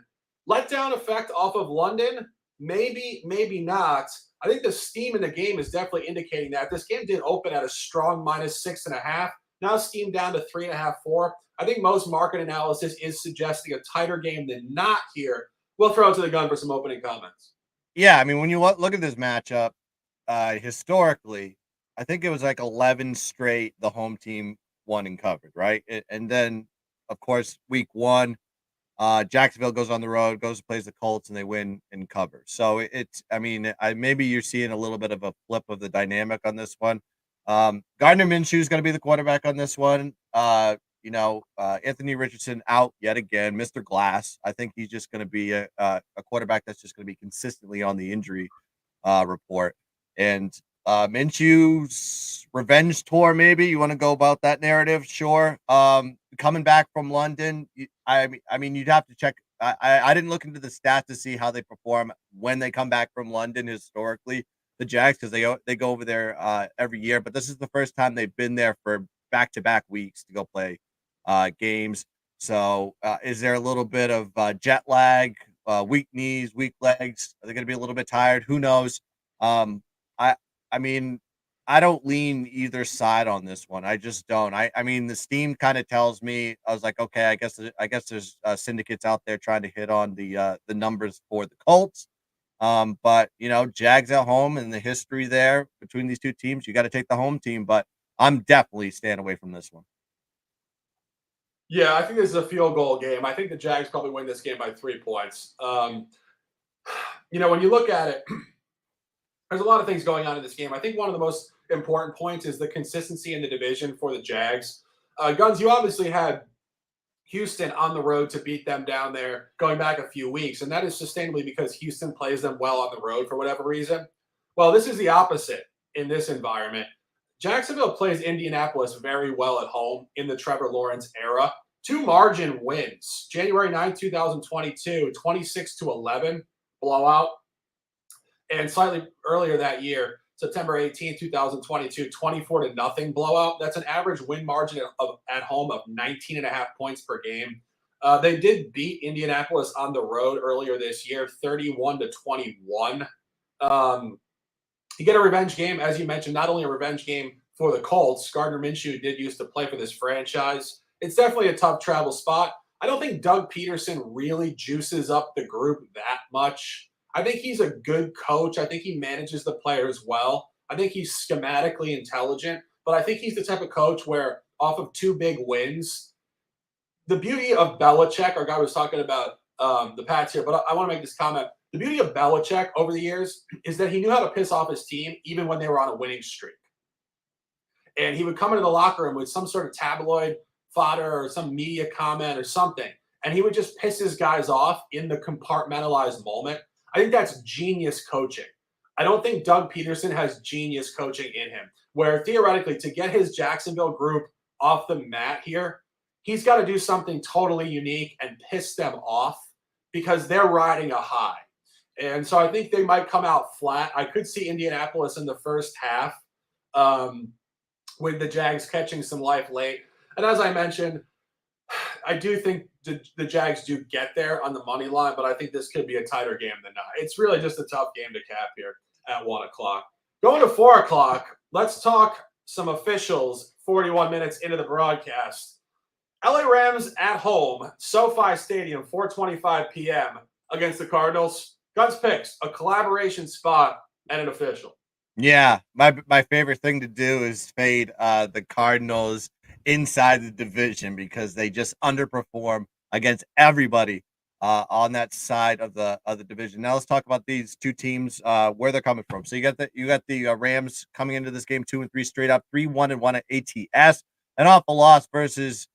Letdown effect off of London? Maybe, maybe not. I think the steam in the game is definitely indicating that. This game did open at a strong -6.5. Now steam down to 3.5, 4. I think most market analysis is suggesting a tighter game than not here. We'll throw it to the gun for some opening comments. Yeah, I mean, when you look at this matchup, historically, I think it was like 11 straight the home team won and covered, right? And then, of course, week 1, Jacksonville goes on the road, goes and plays the Colts, and they win and cover. So maybe you're seeing a little bit of a flip of the dynamic on this one. Gardner Minshew is going to be the quarterback on this one. Anthony Richardson out yet again, Mr. Glass. I think he's just going to be a quarterback that's just going to be consistently on the injury report. And Minshew's revenge tour, maybe you want to go about that narrative, sure. Coming back from London, I mean, you'd have to check. I didn't look into the stats to see how they perform when they come back from London historically, the Jags, because they go over there every year. But this is the first time they've been there for back-to-back weeks to go play games. So is there a little bit of jet lag, weak knees, weak legs? Are they going to be a little bit tired? Who knows? I mean, I don't lean either side on this one. I just don't. I mean, the steam kind of tells me, I was like, okay, I guess there's syndicates out there trying to hit on the numbers for the Colts. But Jags at home and the history there between these two teams, you got to take the home team. But I'm definitely staying away from this one. Yeah, I think this is a field goal game. I think the Jags probably win this game by 3 points. When you look at it, there's a lot of things going on in this game. I think one of the most important points is the consistency in the division for the Jags. Guns, you obviously had Houston on the road to beat them down there going back a few weeks, and that is sustainably because Houston plays them well on the road for whatever reason. Well, this is the opposite in this environment. Jacksonville plays Indianapolis very well at home in the Trevor Lawrence era. 2 margin wins. January 9, 2022, 26-11 blowout. And slightly earlier that year, September 18, 2022, 24-0 blowout. That's an average win margin at home of 19.5 points per game. They did beat Indianapolis on the road earlier this year, 31-21. You get a revenge game, as you mentioned, not only a revenge game for the Colts. Gardner Minshew did used to play for this franchise. It's definitely a tough travel spot. I don't think Doug Peterson really juices up the group that much. I think he's a good coach. I think he manages the players well. I think he's schematically intelligent, but I think he's the type of coach where off of 2 big wins, the beauty of Belichick, our guy was talking about the Pats here, but I want to make this comment. The beauty of Belichick over the years is that he knew how to piss off his team even when they were on a winning streak. And he would come into the locker room with some sort of tabloid fodder or some media comment or something, and he would just piss his guys off in the compartmentalized moment. I think that's genius coaching. I don't think Doug Peterson has genius coaching in him, where theoretically, to get his Jacksonville group off the mat here, he's got to do something totally unique and piss them off because they're riding a high. And so I think they might come out flat. I could see Indianapolis in the first half with the Jags catching some life late. And as I mentioned, I do think the Jags do get there on the money line, but I think this could be a tighter game than not. It's really just a tough game to cap here at 1 o'clock. Going to 4 o'clock, let's talk some officials 41 minutes into the broadcast. LA Rams at home, SoFi Stadium, 4:25 p.m. against the Cardinals. Guns picks, a collaboration spot, and an official. Yeah, my favorite thing to do is fade the Cardinals inside the division because they just underperform against everybody on that side of the division. Now let's talk about these two teams, where they're coming from. So you got the Rams coming into this game 2-3 straight up, 3-1-1 at ATS, an awful loss versus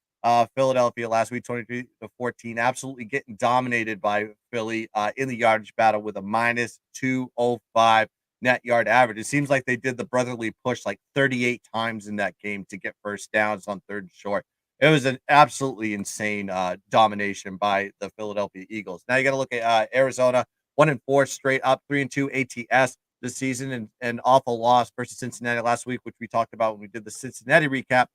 Philadelphia last week, 23-14, absolutely getting dominated by Philly in the yardage battle with a -205 net yard average. It seems like they did the brotherly push like 38 times in that game to get first downs on third and short. It was an absolutely insane domination by the Philadelphia Eagles. Now you got to look at Arizona, 1-4 straight up, 3-2 ATS this season, and an awful loss versus Cincinnati last week, which we talked about when we did the Cincinnati recap.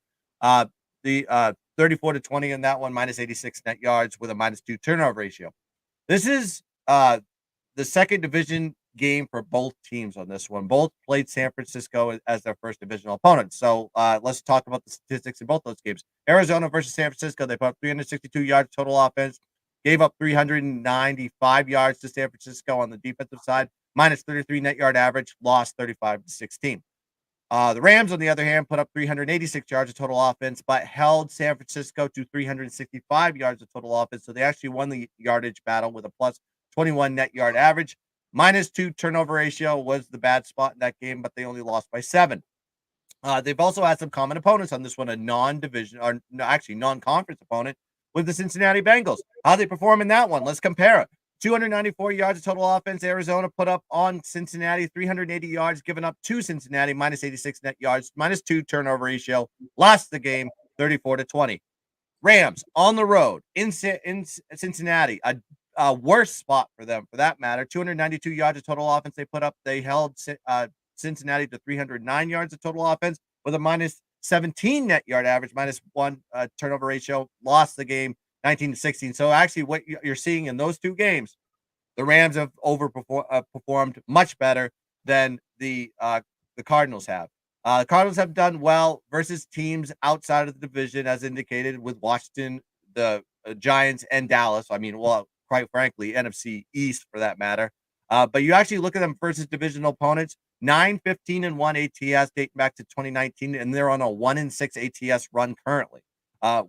The 34-20 in that one, -86 net yards with a -2 turnover ratio. This is the second division game for both teams on this one. Both played San Francisco as their first divisional opponent. So let's talk about the statistics in both those games. Arizona versus San Francisco, they put up 362 yards total offense, gave up 395 yards to San Francisco on the defensive side, -33 net yard average, lost 35-16. The Rams, on the other hand, put up 386 yards of total offense, but held San Francisco to 365 yards of total offense. So they actually won the yardage battle with a +21 net yard average. -2 turnover ratio was the bad spot in that game, but they only lost by 7. They've also had some common opponents on this one, a non-division, or actually non-conference opponent with the Cincinnati Bengals. How they perform in that one? Let's compare it. 294 yards of total offense. Arizona put up on Cincinnati, 380 yards given up to Cincinnati, -86 net yards, -2 turnover ratio. Lost the game 34-20. Rams on the road in Cincinnati, a worse spot for them for that matter. 292 yards of total offense they put up. They held Cincinnati to 309 yards of total offense with a -17 net yard average, -1 turnover ratio. Lost the game 19-16. So actually what you're seeing in those two games, the Rams have performed much better than the Cardinals have. The Cardinals have done well versus teams outside of the division, as indicated with Washington, the Giants, and Dallas. I mean, well, quite frankly, NFC East for that matter. But you actually look at them versus divisional opponents, 9-15-1 ATS dating back to 2019, and they're on a 1-6 ATS run currently.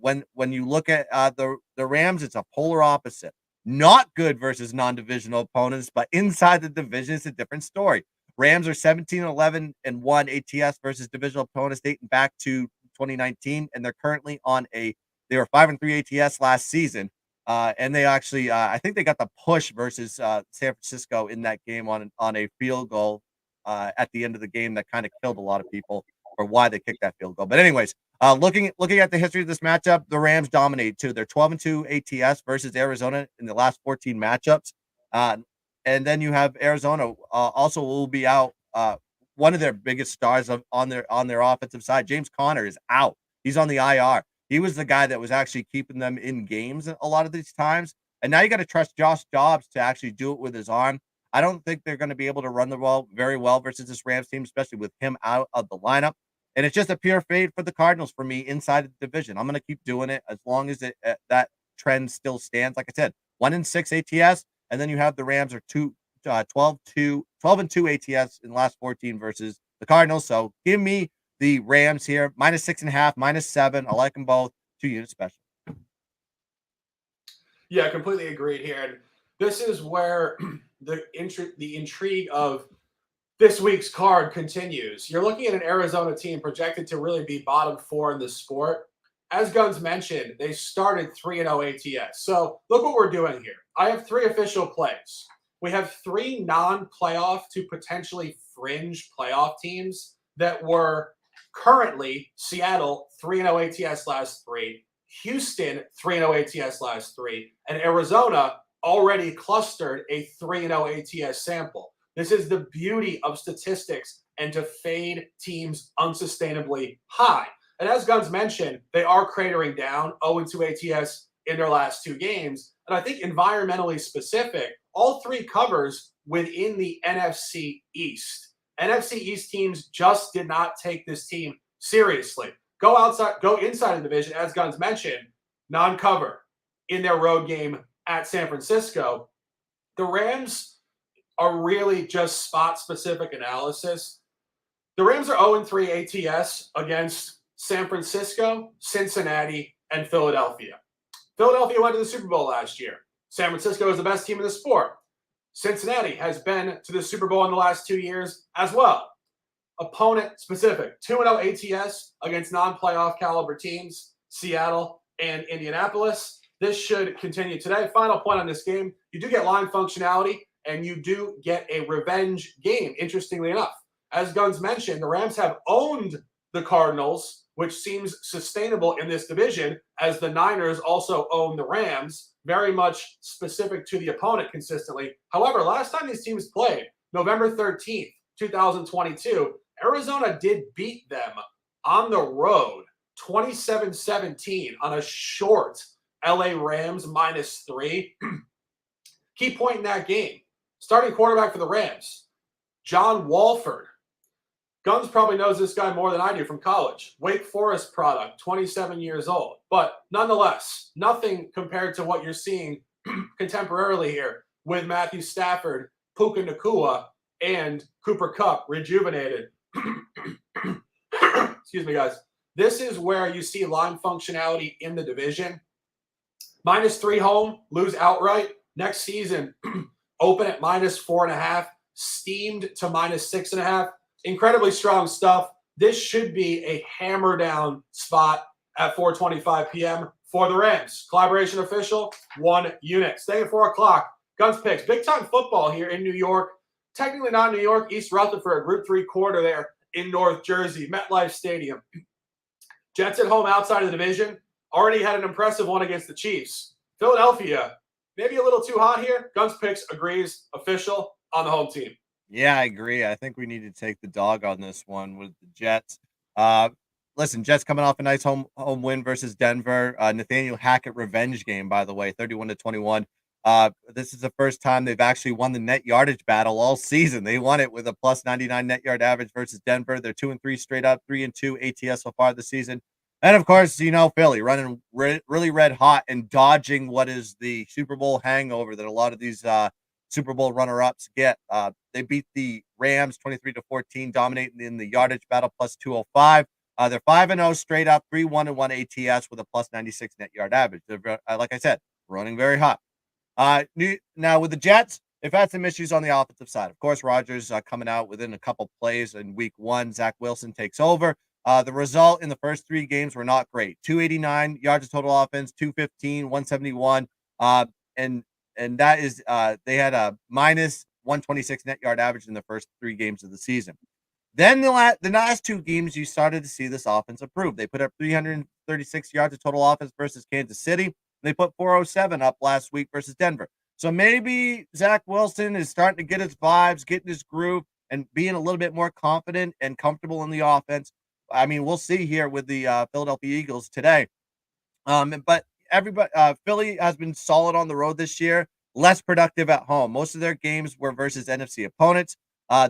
When you look at the Rams, it's a polar opposite. Not good versus non-divisional opponents, but inside the division, it's a different story. Rams are 17-11-1 ATS versus divisional opponents dating back to 2019, and they're currently on they were 5-3 ATS last season. And they actually, I think they got the push versus San Francisco in that game on a field goal at the end of the game that kind of killed a lot of people for why they kicked that field goal. But anyways, looking at the history of this matchup, the Rams dominate too. They're 12-2 ATS versus Arizona in the last 14 matchups. And then you have Arizona also will be out. One of their biggest stars on their offensive side, James Conner, is out. He's on the IR. He was the guy that was actually keeping them in games a lot of these times. And now you got to trust Josh Dobbs to actually do it with his arm. I don't think they're going to be able to run the ball very well versus this Rams team, especially with him out of the lineup. And it's just a pure fade for the Cardinals for me inside the division. I'm going to keep doing it as long as that trend still stands. Like I said, 1-6 ATS, and then you have the Rams are 12-2 ATS in the last 14 versus the Cardinals. So give me the Rams here, -6.5, -7. I like them both. 2 unit special. Yeah, completely agreed here. And this is where the intrigue of this week's card continues. You're looking at an Arizona team projected to really be bottom 4 in the sport. As Guns mentioned, they started 3-0 ATS. So look what we're doing here. I have 3 official plays. We have 3 non-playoff to potentially fringe playoff teams that were currently Seattle 3-0 ATS last 3, Houston 3-0 ATS last 3, and Arizona already clustered a 3-0 ATS sample. This is the beauty of statistics and to fade teams unsustainably high. And as Guns mentioned, they are cratering down 0-2 ATS in their last 2 games. And I think environmentally specific, all 3 covers within the NFC East. NFC East teams just did not take this team seriously. Go inside the division, as Guns mentioned, non-cover in their road game at San Francisco. The Rams are really just spot-specific analysis. The Rams are 0-3 ATS against San Francisco, Cincinnati, and Philadelphia. Philadelphia went to the Super Bowl last year. San Francisco is the best team in the sport. Cincinnati has been to the Super Bowl in the last 2 years as well. Opponent specific, 2-0 ATS against non-playoff caliber teams, Seattle and Indianapolis. This should continue today. Final point on this game, you do get line functionality and you do get a revenge game, interestingly enough. As Guns mentioned, the Rams have owned the Cardinals, which seems sustainable in this division, as the Niners also own the Rams, very much specific to the opponent consistently. However, last time these teams played, November 13th, 2022, Arizona did beat them on the road, 27-17 on a short LA Rams -3. Key point in that game, starting quarterback for the Rams, John Walford. Guns probably knows this guy more than I do from college. Wake Forest product, 27 years old. But nonetheless, nothing compared to what you're seeing contemporarily here with Matthew Stafford, Puka Nacua, and Cooper Kupp rejuvenated. Excuse me, guys. This is where you see line functionality in the division. -3 home, lose outright. Next season, open at -4.5, steamed to -6.5. Incredibly strong stuff. This should be a hammer down spot at 4:25 p.m. for the Rams. Collaboration official, 1 unit. Stay at 4 o'clock. Guns picks. Big time football here in New York. Technically not New York. East Rutherford, Group 3 quarter there in North Jersey. MetLife Stadium. Jets at home outside of the division. Already had an impressive one against the Chiefs. Philadelphia, maybe a little too hot here. Guns picks agrees. Official on the home team. Yeah, I agree. I think we need to take the dog on this one with the Jets. Listen, Jets coming off a nice home win versus Denver. Nathaniel Hackett revenge game, by the way, 31-21. This is the first time they've actually won the net yardage battle all season. They won it with a +99 net yard average versus Denver. They're 2-3 straight up, 3-2 ATS so far this season. And of course, Philly running really red hot and dodging what is the Super Bowl hangover that a lot of these Super Bowl runner-ups get. They beat the Rams 23-14, dominating in the yardage battle +205. They're 5-0 straight up, 3-1-1 ATS with a +96 net yard average. They're, like I said, running very hot. Now with the Jets, they've had some issues on the offensive side. Of course, Rodgers coming out within a couple plays in week 1. Zach Wilson takes over. The result in the first 3 games were not great. 289 yards of total offense, 215, 171. And that is they had a -126 net yard average in the first 3 games of the season. Then the last 2 games, you started to see this offense improve. They put up 336 yards of total offense versus Kansas City. They put 407 up last week versus Denver. So maybe Zach Wilson is starting to get his vibes, getting his groove, and being a little bit more confident and comfortable in the offense. I mean, we'll see here with the Philadelphia Eagles today. But everybody, Philly has been solid on the road this year, less productive at home. Most of their games were versus NFC opponents.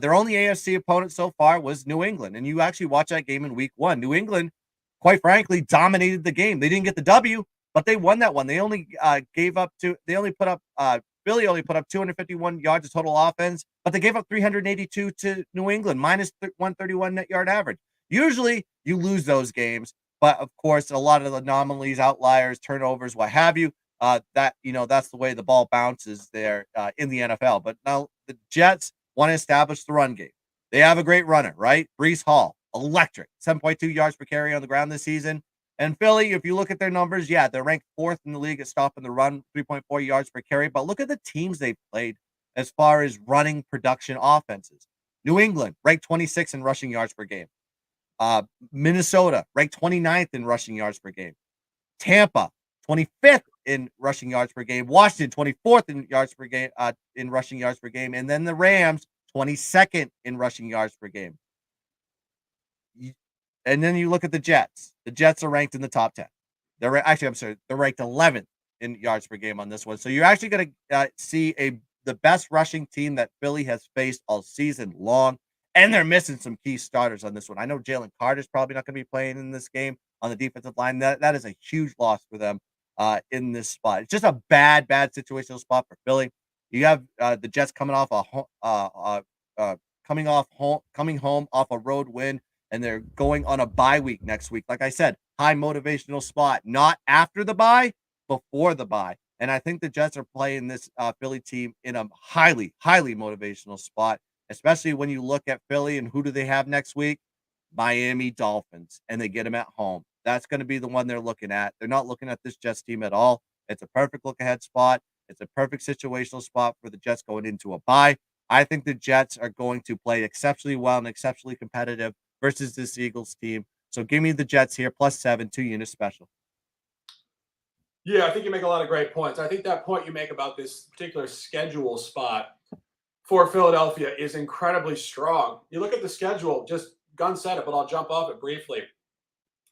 Their only AFC opponent so far was New England. And you actually watch that game in week 1. New England, quite frankly, dominated the game. They didn't get the W, but they won that one. They only Philly only put up 251 yards of total offense, but they gave up 382 to New England, -131 net yard average. Usually you lose those games, but of course, a lot of anomalies, outliers, turnovers, what have you. that's the way the ball bounces there in the NFL. But now the Jets want to establish the run game. They have a great runner, right? Brees Hall, electric, 7.2 yards per carry on the ground this season. And Philly, if you look at their numbers, yeah, they're ranked 4th in the league at stopping the run, 3.4 yards per carry. But look at the teams they've played as far as running production offenses. New England, ranked 26 in rushing yards per game. Minnesota, ranked 29th in rushing yards per game. Tampa, 25th in rushing yards per game. Washington, 24th in yards per game, in rushing yards per game. And then the Rams, 22nd in rushing yards per game. And then you look at the Jets. The Jets are ranked in the top 10. They're ranked 11th in yards per game on this one. So you're actually going to see the best rushing team that Philly has faced all season long. And they're missing some key starters on this one. I know Jalen Carter's probably not going to be playing in this game on the defensive line. That is a huge loss for them in this spot. It's just a bad situational spot for Philly. You have the Jets coming home off a road win, and they're going on a bye week next week. Like I said, high motivational spot, not after the bye, before the bye. And I think the Jets are playing this Philly team in a highly motivational spot, especially when you look at Philly and who do they have next week? Miami Dolphins, and they get them at home. That's going to be the one they're looking at. They're not looking at this Jets team at all. It's a perfect look-ahead spot. It's a perfect situational spot for the Jets going into a bye. I think the Jets are going to play exceptionally well and exceptionally competitive versus this Eagles team. So give me the Jets here, +7, 2 units special. Yeah, I think you make a lot of great points. I think that point you make about this particular schedule spot for Philadelphia is incredibly strong. You look at the schedule, just gun set it, but I'll jump off it briefly.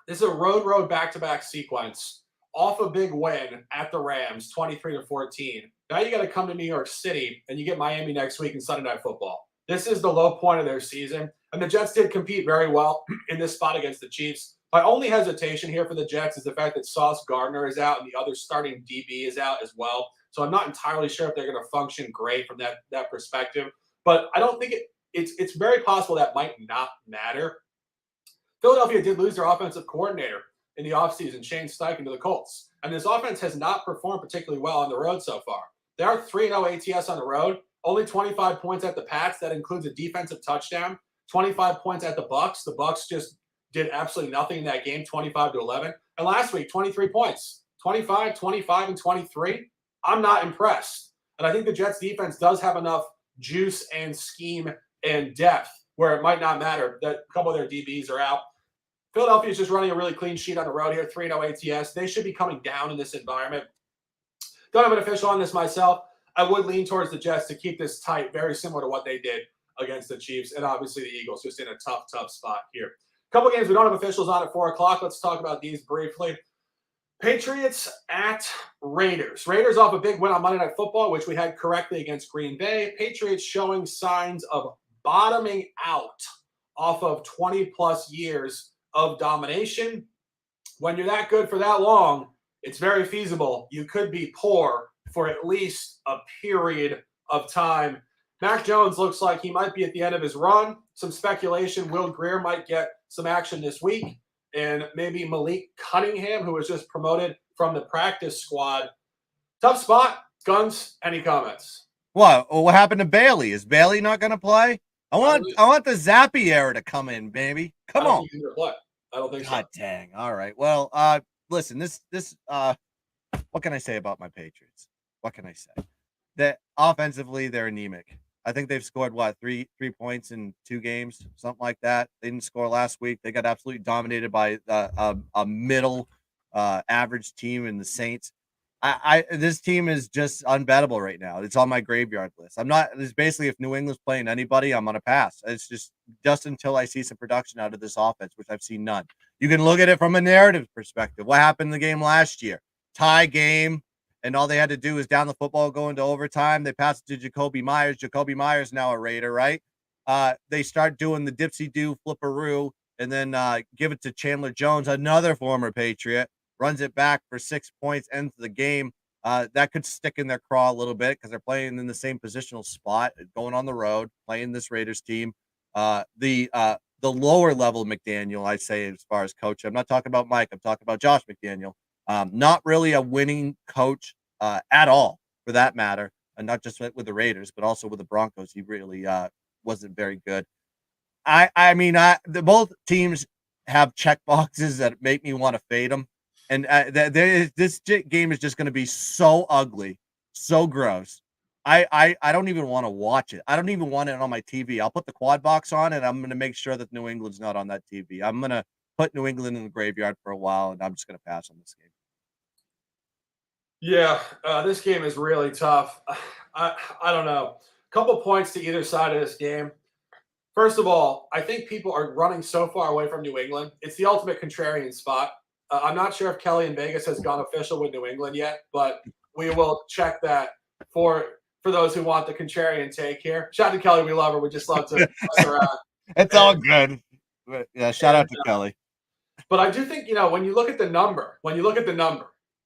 This is a road back-to-back sequence off a big win at the Rams, 23-14. Now you got to come to New York City, and you get Miami next week in Sunday Night Football. This is the low point of their season, and the Jets did compete very well in this spot against the Chiefs. My only hesitation here for the Jets is the fact that Sauce Gardner is out and the other starting DB is out as well. So I'm not entirely sure if they're going to function great from that perspective. But I don't think it's very possible that might not matter. Philadelphia did lose their offensive coordinator in the offseason, Shane Steichen, to the Colts. And this offense has not performed particularly well on the road so far. They are 3-0 ATS on the road, only 25 points at the Pats. That includes a defensive touchdown. 25 points at the Bucks. The Bucks just did absolutely nothing in that game, 25-11. And last week, 23 points, 25, 25, and 23. I'm not impressed. And I think the Jets defense does have enough juice and scheme and depth where it might not matter that a couple of their DBs are out. Philadelphia is just running a really clean sheet on the road here, 3-0 ATS. They should be coming down in this environment. Don't have an official on this myself. I would lean towards the Jets to keep this tight, very similar to what they did against the Chiefs. And obviously the Eagles just in a tough spot here. A couple games we don't have officials on at 4 o'clock. Let's talk about these briefly. Patriots at Raiders. Raiders off a big win on Monday Night Football, which we had correctly against Green Bay. Patriots showing signs of bottoming out off of 20-plus years of domination. When you're that good for that long, it's very feasible you could be poor for at least a period of time. Mac Jones looks like he might be at the end of his run. Some speculation Will Grier might get some action this week. And maybe Malik Cunningham, who was just promoted from the practice squad. Tough spot. Guns, any comments? What happened to Bailey? Is Bailey not going to play? I want the Zappy era to come in, baby. Come on. I don't think God so. dang. All right. Well, listen, this what can I say about my Patriots? What can I say? That offensively, they're anemic. I think they've scored three points in 2 games, something like that. They didn't score last week. They got absolutely dominated by a middle average team in the Saints. This team is just unbettable right now. It's on my graveyard list. It's basically if New England's playing anybody, I'm gonna pass. It's just until I see some production out of this offense, which I've seen none. You can look at it from a narrative perspective. What happened in the game last year? Tie game. And all they had to do is down the football, go into overtime. They passed it to Jacoby Myers. Jacoby Myers now a Raider, right? They start doing the dipsy-do flipperoo and then give it to Chandler Jones, another former Patriot, runs it back for 6 points, ends the game. That could stick in their craw a little bit because they're playing in the same positional spot, going on the road, playing this Raiders team. The lower level McDaniel, I say, as far as coach. I'm not talking about Mike. I'm talking about Josh McDaniel. Not really a winning coach at all, for that matter, and not just with the Raiders, but also with the Broncos. He really wasn't very good. Both teams have check boxes that make me want to fade them, and this game is just going to be so ugly, so gross. I don't even want to watch it. I don't even want it on my TV. I'll put the quad box on, and I'm going to make sure that New England's not on that TV. I'm going to put New England in the graveyard for a while, and I'm just going to pass on this game. Yeah, this game is really tough. I don't know. A couple points to either side of this game. First of all, I think people are running so far away from New England. It's the ultimate contrarian spot. I'm not sure if Kelly in Vegas has gone official with New England yet, but we will check that for those who want the contrarian take here. Shout out to Kelly. We love her. We just love to mess around. It's all good. But, yeah, shout out to Kelly. But I do think, when you look at the number,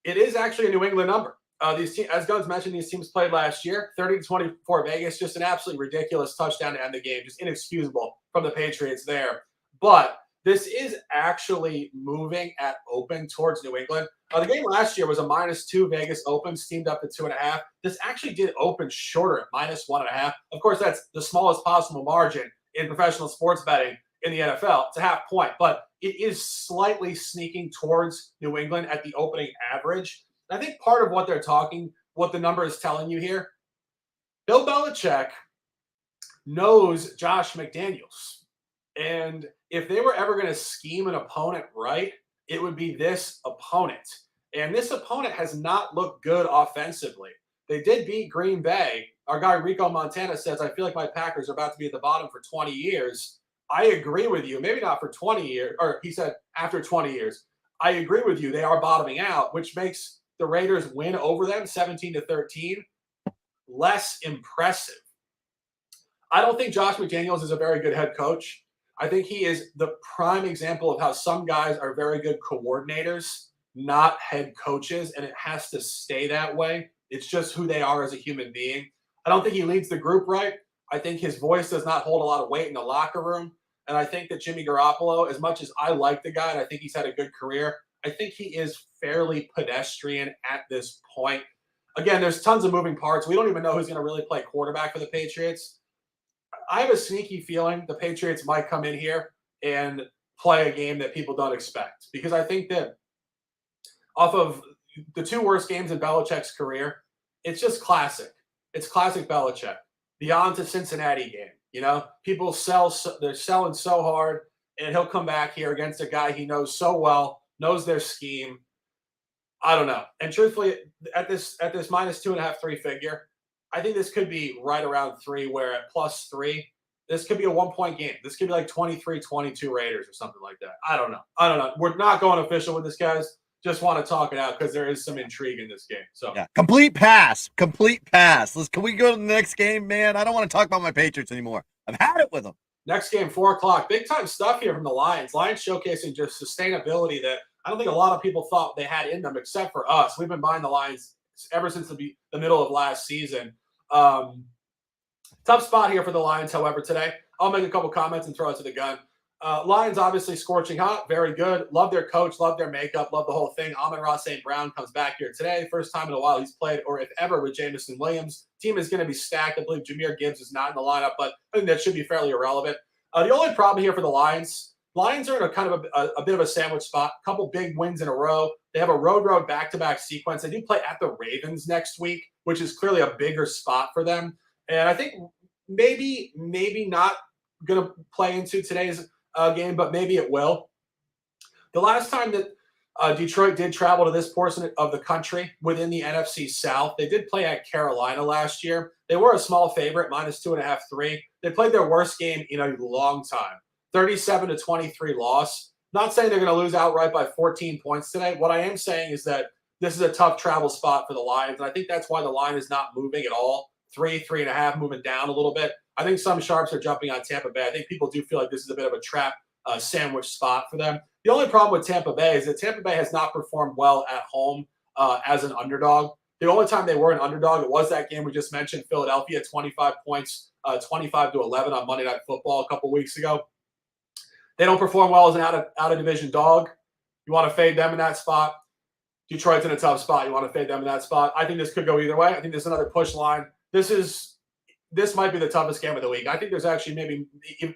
it is actually a New England number. These teams, as Guns mentioned, these teams played last year, 30-24 Vegas, just an absolutely ridiculous touchdown to end the game, just inexcusable from the Patriots there. But this is actually moving at open towards New England. The game last year was a -2 Vegas open, steamed up to 2.5. This actually did open shorter at -1.5. Of course, that's the smallest possible margin in professional sports betting in the NFL. It's a half point, but it is slightly sneaking towards New England at the opening average. I think part of what the number is telling you here, Bill Belichick knows Josh McDaniels. And if they were ever going to scheme an opponent right, it would be this opponent. And this opponent has not looked good offensively. They did beat Green Bay. Our guy Rico Montana says, I feel like my Packers are about to be at the bottom for 20 years. I agree with you. Maybe not for 20 years, or he said after 20 years. I agree with you. They are bottoming out, which makes the Raiders win over them 17-13 less impressive. I don't think Josh McDaniels is a very good head coach. I think he is the prime example of how some guys are very good coordinators, not head coaches, and it has to stay that way. It's just who they are as a human being. I don't think he leads the group right. I think his voice does not hold a lot of weight in the locker room. And I think that Jimmy Garoppolo, as much as I like the guy and I think he's had a good career, I think he is fairly pedestrian at this point. Again, there's tons of moving parts. We don't even know who's going to really play quarterback for the Patriots. I have a sneaky feeling the Patriots might come in here and play a game that people don't expect, because I think that off of the two worst games in Belichick's career, it's just classic. It's classic Belichick. The on to Cincinnati game. People they're selling so hard, and he'll come back here against a guy he knows so well, knows their scheme. I don't know. And truthfully, at this -2.5, 3 figure, I think this could be right around 3, where at +3, this could be a 1-point game. This could be like 23-22 Raiders or something like that. I don't know. We're not going official with this, guys. Just want to talk it out because there is some intrigue in this game. So yeah, complete pass. Can we go to the next game, man? I don't want to talk about my Patriots anymore. I've had it with them. Next game, 4:00. Big time stuff here from the Lions. Lions showcasing just sustainability that I don't think a lot of people thought they had in them, except for us. We've been buying the Lions ever since the middle of last season. Tough spot here for the Lions, however, today. I'll make a couple comments and throw it to the gun. Lions obviously scorching hot, very good. Love their coach, love their makeup, love the whole thing. Amon-Ra St. Brown comes back here today. First time in a while he's played, or if ever, with Jameson Williams. Team is going to be stacked. I believe Jahmyr Gibbs is not in the lineup, but I think that should be fairly irrelevant. The only problem here for the Lions are in a kind of a bit of a sandwich spot. A couple big wins in a row. They have a road back-to-back sequence. They do play at the Ravens next week, which is clearly a bigger spot for them. And I think maybe not going to play into today's game, but maybe it will. The last time that Detroit did travel to this portion of the country within the NFC South, they did play at Carolina last year. They were a small favorite, -2.5, 3. They played their worst game in a long time, 37-23 loss. Not saying they're going to lose outright by 14 points today. What I am saying is that this is a tough travel spot for the Lions, and I think that's why the line is not moving at all. 3.5, moving down a little bit. I think some sharps are jumping on Tampa Bay. I think people do feel like this is a bit of a trap sandwich spot for them. The only problem with Tampa Bay is that Tampa Bay has not performed well at home as an underdog. The only time they were an underdog, it was that game we just mentioned, Philadelphia, 25 points, 25-11 on Monday Night Football a couple weeks ago. They don't perform well as an out of division dog. You want to fade them in that spot. Detroit's in a tough spot. You want to fade them in that spot. I think this could go either way. I think there's another push line. This might be the toughest game of the week. I think there's actually maybe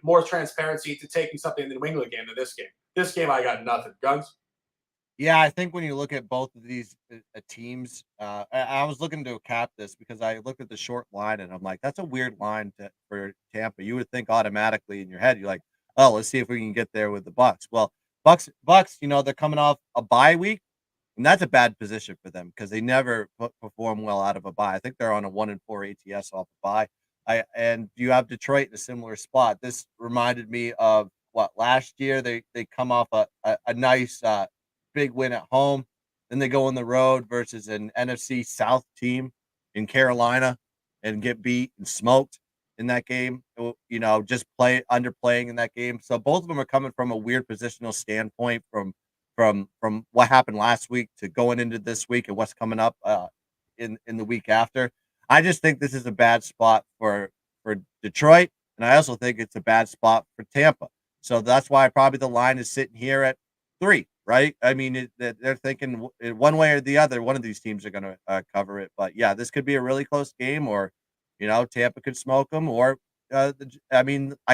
more transparency to taking something in the New England game than this game. This game, I got nothing. Guns? Yeah, I think when you look at both of these teams, I was looking to cap this because I looked at the short line and I'm like, that's a weird line for Tampa. You would think automatically in your head, you're like, oh, let's see if we can get there with the Bucks. Well, Bucks, they're coming off a bye week, and that's a bad position for them because they never perform well out of a bye. I think they're on a 1-4 ATS off a bye. And you have Detroit in a similar spot. This reminded me of what last year they come off a nice big win at home. Then they go on the road versus an NFC South team in Carolina and get beat and smoked in that game. Just underplaying in that game. So both of them are coming from a weird positional standpoint from what happened last week to going into this week and what's coming up in the week after. I just think this is a bad spot for Detroit, and I also think it's a bad spot for Tampa. So that's why probably the line is sitting here at 3, right? I mean, they're thinking one way or the other, one of these teams are going to cover it. But yeah, this could be a really close game, or Tampa could smoke them, or I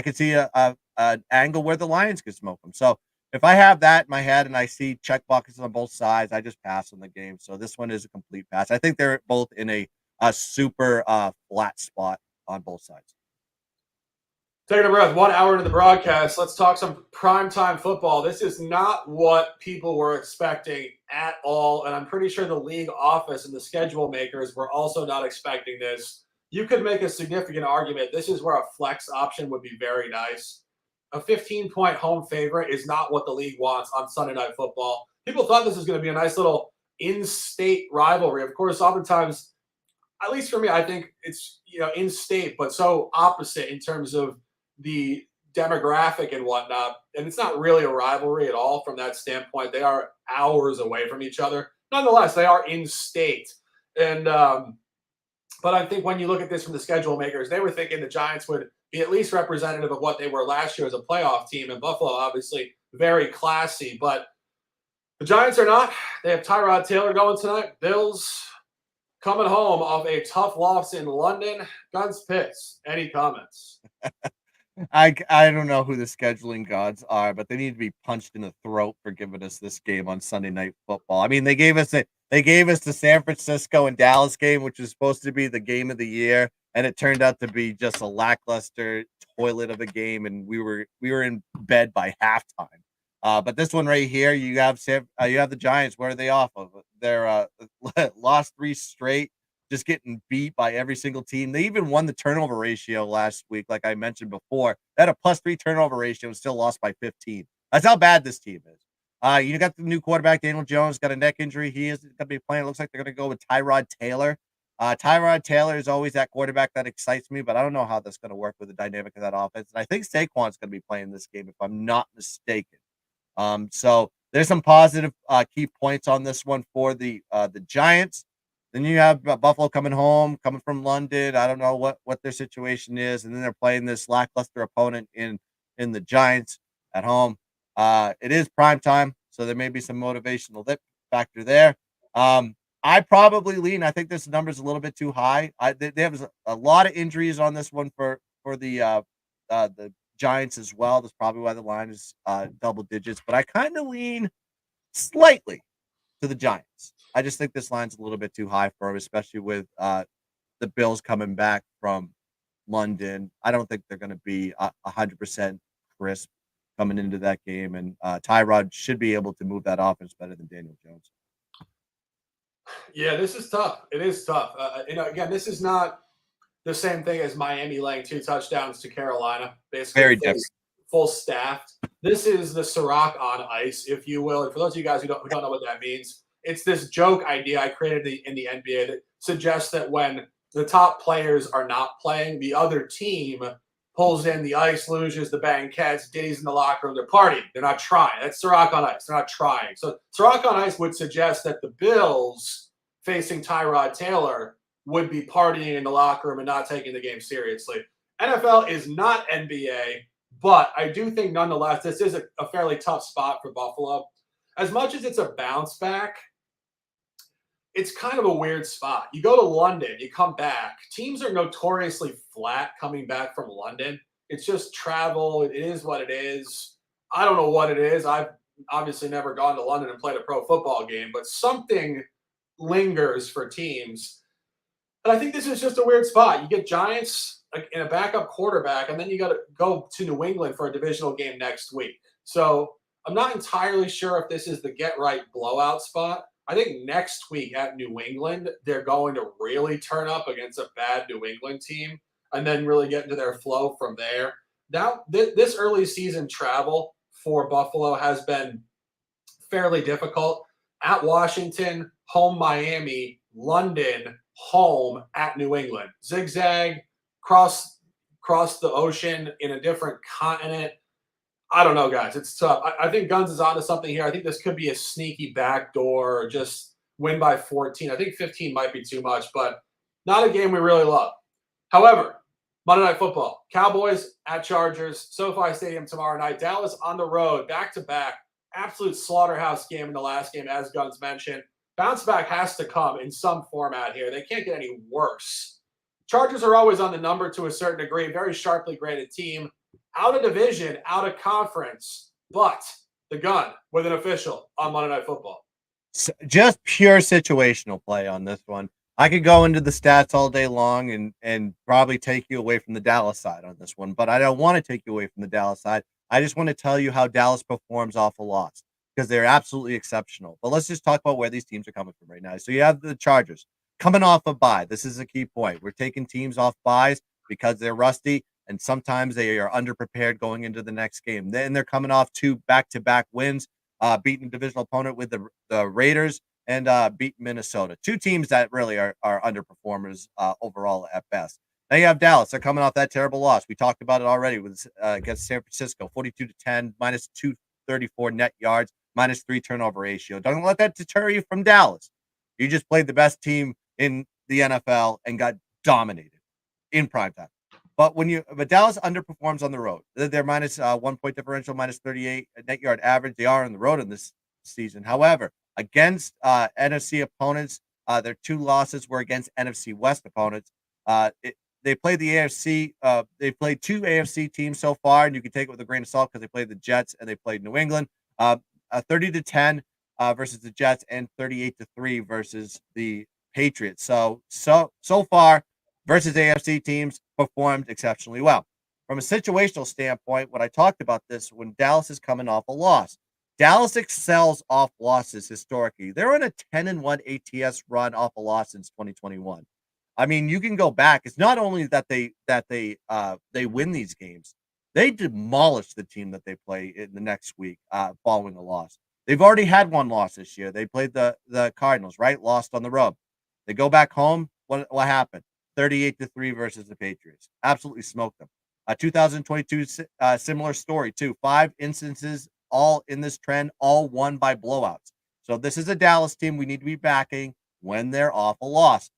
could see an angle where the Lions could smoke them. So if I have that in my head and I see check boxes on both sides, I just pass on the game. So this one is a complete pass. I think they're both in a super flat spot on both sides. Taking a breath, 1 hour into the broadcast, let's talk some primetime football. This is not what people were expecting at all, and I'm pretty sure the league office and the schedule makers were also not expecting this. You could make a significant argument. This is where a flex option would be very nice. A 15-point home favorite is not what the league wants on Sunday Night Football. People thought this was going to be a nice little in-state rivalry. Of course, oftentimes, at least for me, I think it's in-state, but so opposite in terms of the demographic and whatnot. And it's not really a rivalry at all from that standpoint. They are hours away from each other. Nonetheless, they are in-state. And but I think when you look at this from the schedule makers, they were thinking the Giants would be at least representative of what they were last year as a playoff team. And Buffalo, obviously, very classy. But the Giants are not. They have Tyrod Taylor going tonight. Bills coming home off a tough loss in London. Guns Pitts, any comments? I don't know who the scheduling gods are, but they need to be punched in the throat for giving us this game on Sunday Night Football. I mean, they gave us the San Francisco and Dallas game, which was supposed to be the game of the year, and it turned out to be just a lackluster toilet of a game, and we were in bed by halftime. But this one right here, you have the Giants. What are they off of? They're lost 3 straight. Just getting beat by every single team. They even won the turnover ratio last week, like I mentioned before. They had a +3 turnover ratio and still lost by 15. That's how bad this team is. You got the new quarterback, Daniel Jones, got a neck injury. He is going to be playing. It looks like they're going to go with Tyrod Taylor. Tyrod Taylor is always that quarterback that excites me, but I don't know how that's going to work with the dynamic of that offense. And I think Saquon's going to be playing this game, if I'm not mistaken. So there's some positive key points on this one for the Giants. Then you have Buffalo coming from London. I don't know what their situation is, and then they're playing this lackluster opponent in the Giants at home. It is prime time, so there may be some motivational factor there. I probably lean. I think this number is a little bit too high. They have a lot of injuries on this one for the Giants as well. That's probably why the line is double digits. But I kind of lean slightly to the Giants. I just think this line's a little bit too high for them, especially with the Bills coming back from London. I don't think they're going to be 100% crisp coming into that game, and Tyrod should be able to move that offense better than Daniel Jones. Yeah, this is tough. It is tough. Again, this is not the same thing as Miami laying 2 touchdowns to Carolina. Basically, very different. Full staffed. This is the Circa on ice, if you will. And for those of you guys who don't know what that means, it's this joke idea I created in the NBA that suggests that when the top players are not playing, the other team pulls in the ice, luges, the banquettes, ditties in the locker room. They're partying. They're not trying. That's Circa on ice. They're not trying. So Circa on ice would suggest that the Bills facing Tyrod Taylor would be partying in the locker room and not taking the game seriously. NFL is not NBA, but I do think nonetheless this is a fairly tough spot for Buffalo. As much as it's a bounce back, it's kind of a weird spot. You go to London, you come back. Teams are notoriously flat coming back from London. It's just travel. It is what it is. I don't know what it is. I've obviously never gone to London and played a pro football game, but something lingers for teams. And I think this is just a weird spot. You get Giants and a backup quarterback, and then you got to go to New England for a divisional game next week. So I'm not entirely sure if this is the get right blowout spot. I think next week at New England, they're going to really turn up against a bad New England team and then really get into their flow from there. Now, this early season travel for Buffalo has been fairly difficult. At Washington, home Miami, London, home at New England. Zigzag, cross the ocean in a different continent. I don't know, guys. It's tough. I think Guns is onto something here. I think this could be a sneaky backdoor or just win by 14. I think 15 might be too much, but not a game we really love. However, Monday Night Football, Cowboys at Chargers, SoFi Stadium tomorrow night. Dallas on the road, back-to-back. Absolute slaughterhouse game in the last game, as Guns mentioned. Bounce back has to come in some format here. They can't get any worse. Chargers are always on the number to a certain degree. Very sharply graded team. Out of division, out of conference, but the Gun with an official on Monday Night Football. Just pure situational play on this one. I could go into the stats all day long and probably take you away from the Dallas side on this one, but I don't want to take you away from the Dallas side. I just want to tell you how Dallas performs off a loss because they're absolutely exceptional. But let's just talk about where these teams are coming from right now. So you have the Chargers coming off a bye. This is a key point. We're taking teams off byes because they're rusty, and sometimes they are underprepared going into the next game. Then they're coming off 2 back-to-back wins, beating a divisional opponent with the Raiders and beating Minnesota. 2 teams that really are underperformers overall at best. Now you have Dallas. They're coming off that terrible loss. We talked about it already with against San Francisco, 42-10, minus 234 net yards, minus 3 turnover ratio. Don't let that deter you from Dallas. You just played the best team in the NFL and got dominated in primetime. But Dallas underperforms on the road. They're minus 1 point differential, minus 38 net yard average. They are on the road in this season. However, against NFC opponents, their 2 losses were against NFC West opponents. They played the AFC. They played 2 AFC teams so far, and you can take it with a grain of salt because they played the Jets and they played New England. 30-10 versus the Jets and 38-3 versus the Patriots. So far versus AFC teams performed exceptionally well. From a situational standpoint, when I talked about this, when Dallas is coming off a loss, Dallas excels off losses historically. They're on a 10-1 ATS run off a loss since 2021. I mean, you can go back. It's not only that they win these games, they demolish the team that they play in the next week following a loss. They've already had 1 loss this year. They played the Cardinals, right? Lost on the road. They go back home. What happened? 38-3 versus the Patriots. Absolutely smoked them. 2022, similar story too. 5 instances, all in this trend, all won by blowouts. So this is a Dallas team we need to be backing when they're off a loss.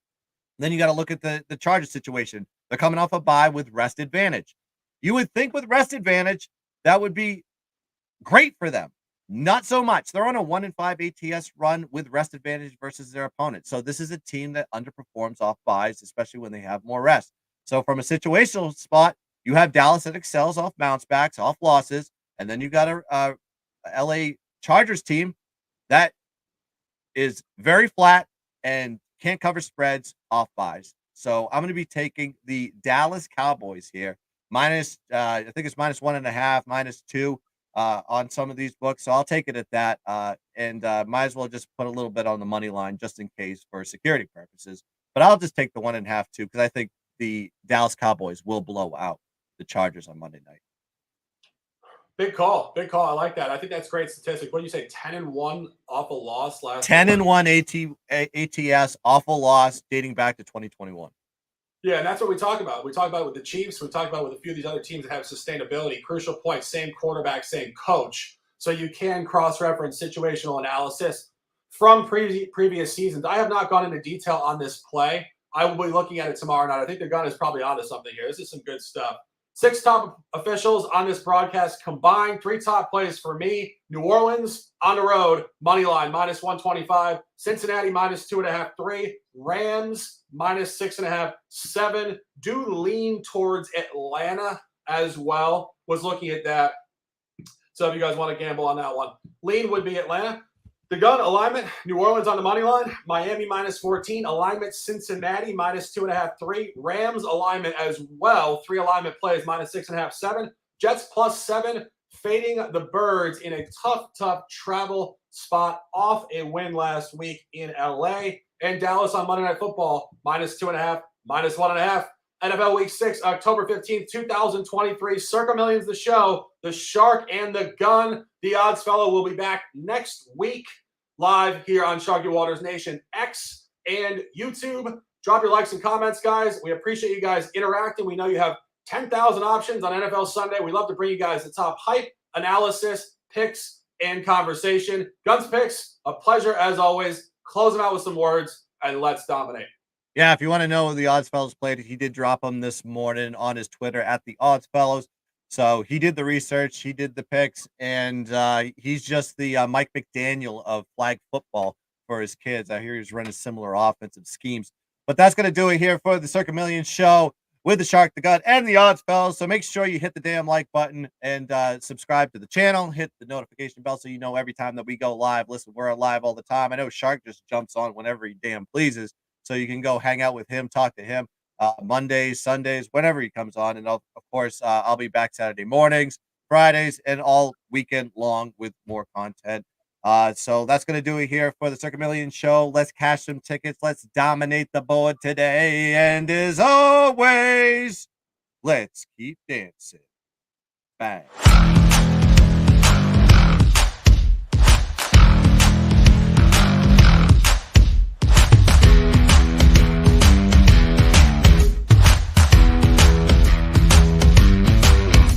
Then you got to look at the Chargers situation. They're coming off a bye with rest advantage. You would think with rest advantage, that would be great for them. Not so much. They're on a 1-5 ATS run with rest advantage versus their opponent. So this is a team that underperforms off byes, especially when they have more rest. So from a situational spot, you have Dallas that excels off bounce backs, off losses, and then you got a LA Chargers team that is very flat and can't cover spreads off byes. So I'm going to be taking the Dallas Cowboys here. Minus, I think it's minus 1.5, minus 2 on some of these books. So I'll take it at that. And might as well just put a little bit on the money line just in case for security purposes. But I'll just take the 1.5 too, because I think the Dallas Cowboys will blow out the Chargers on Monday night. Big call. I like that. I think that's great statistic. What do you say? 10-1 off a loss last 10-1 ATS off a loss dating back to 2021. Yeah, and that's what we talk about. We talk about it with the Chiefs. We talk about it with a few of these other teams that have sustainability. Crucial point, same quarterback, same coach. So you can cross-reference situational analysis from previous seasons. I have not gone into detail on this play. I will be looking at it tomorrow night. I think the Gun is probably onto something here. This is some good stuff. 6 top officials on this broadcast combined. 3 top plays for me. New Orleans on the road, money line minus 125. Cincinnati minus 2.5, 3. Rams minus 6.5, 7. Do lean towards Atlanta as well. Was looking at that. So if you guys want to gamble on that one, lean would be Atlanta. The gun alignment, New Orleans on the money line, Miami minus 14, alignment Cincinnati minus 2.5, 3. Rams alignment as well, 3 alignment plays minus 6.5, 7. Jets plus 7, fading the Birds in a tough travel spot off a win last week in LA. And Dallas on Monday Night Football minus 2.5, minus 1.5. NFL Week 6, October 15th, 2023. Circa Millions, the show, the Shark and the Gun. The Odds Fellow will be back next week live here on Sharky Waters Nation X and YouTube. Drop your likes and comments, guys. We appreciate you guys interacting. We know you have 10,000 options on NFL Sunday. We love to bring you guys the top hype, analysis, picks, and conversation. Guns Picks, a pleasure as always. Close them out with some words, and let's dominate. Yeah, if you want to know the Odds Fellows played, he did drop them this morning on his Twitter at the Odds Fellows. So he did the research, he did the picks, and he's just the Mike McDaniel of flag football for his kids. I hear he's running similar offensive schemes. But that's going to do it here for the Circa Millions show with the Shark, the Gun, and the Odds Fellows. So make sure you hit the damn like button and subscribe to the channel. Hit the notification bell so you know every time that we go live. Listen, we're live all the time. I know Shark just jumps on whenever he damn pleases. So you can go hang out with him, talk to him Mondays, Sundays, whenever he comes on. And of course, I'll be back Saturday mornings, Fridays, and all weekend long with more content. So that's going to do it here for the Circa Millions show. Let's cash some tickets. Let's dominate the board today. And as always, let's keep dancing. Bang.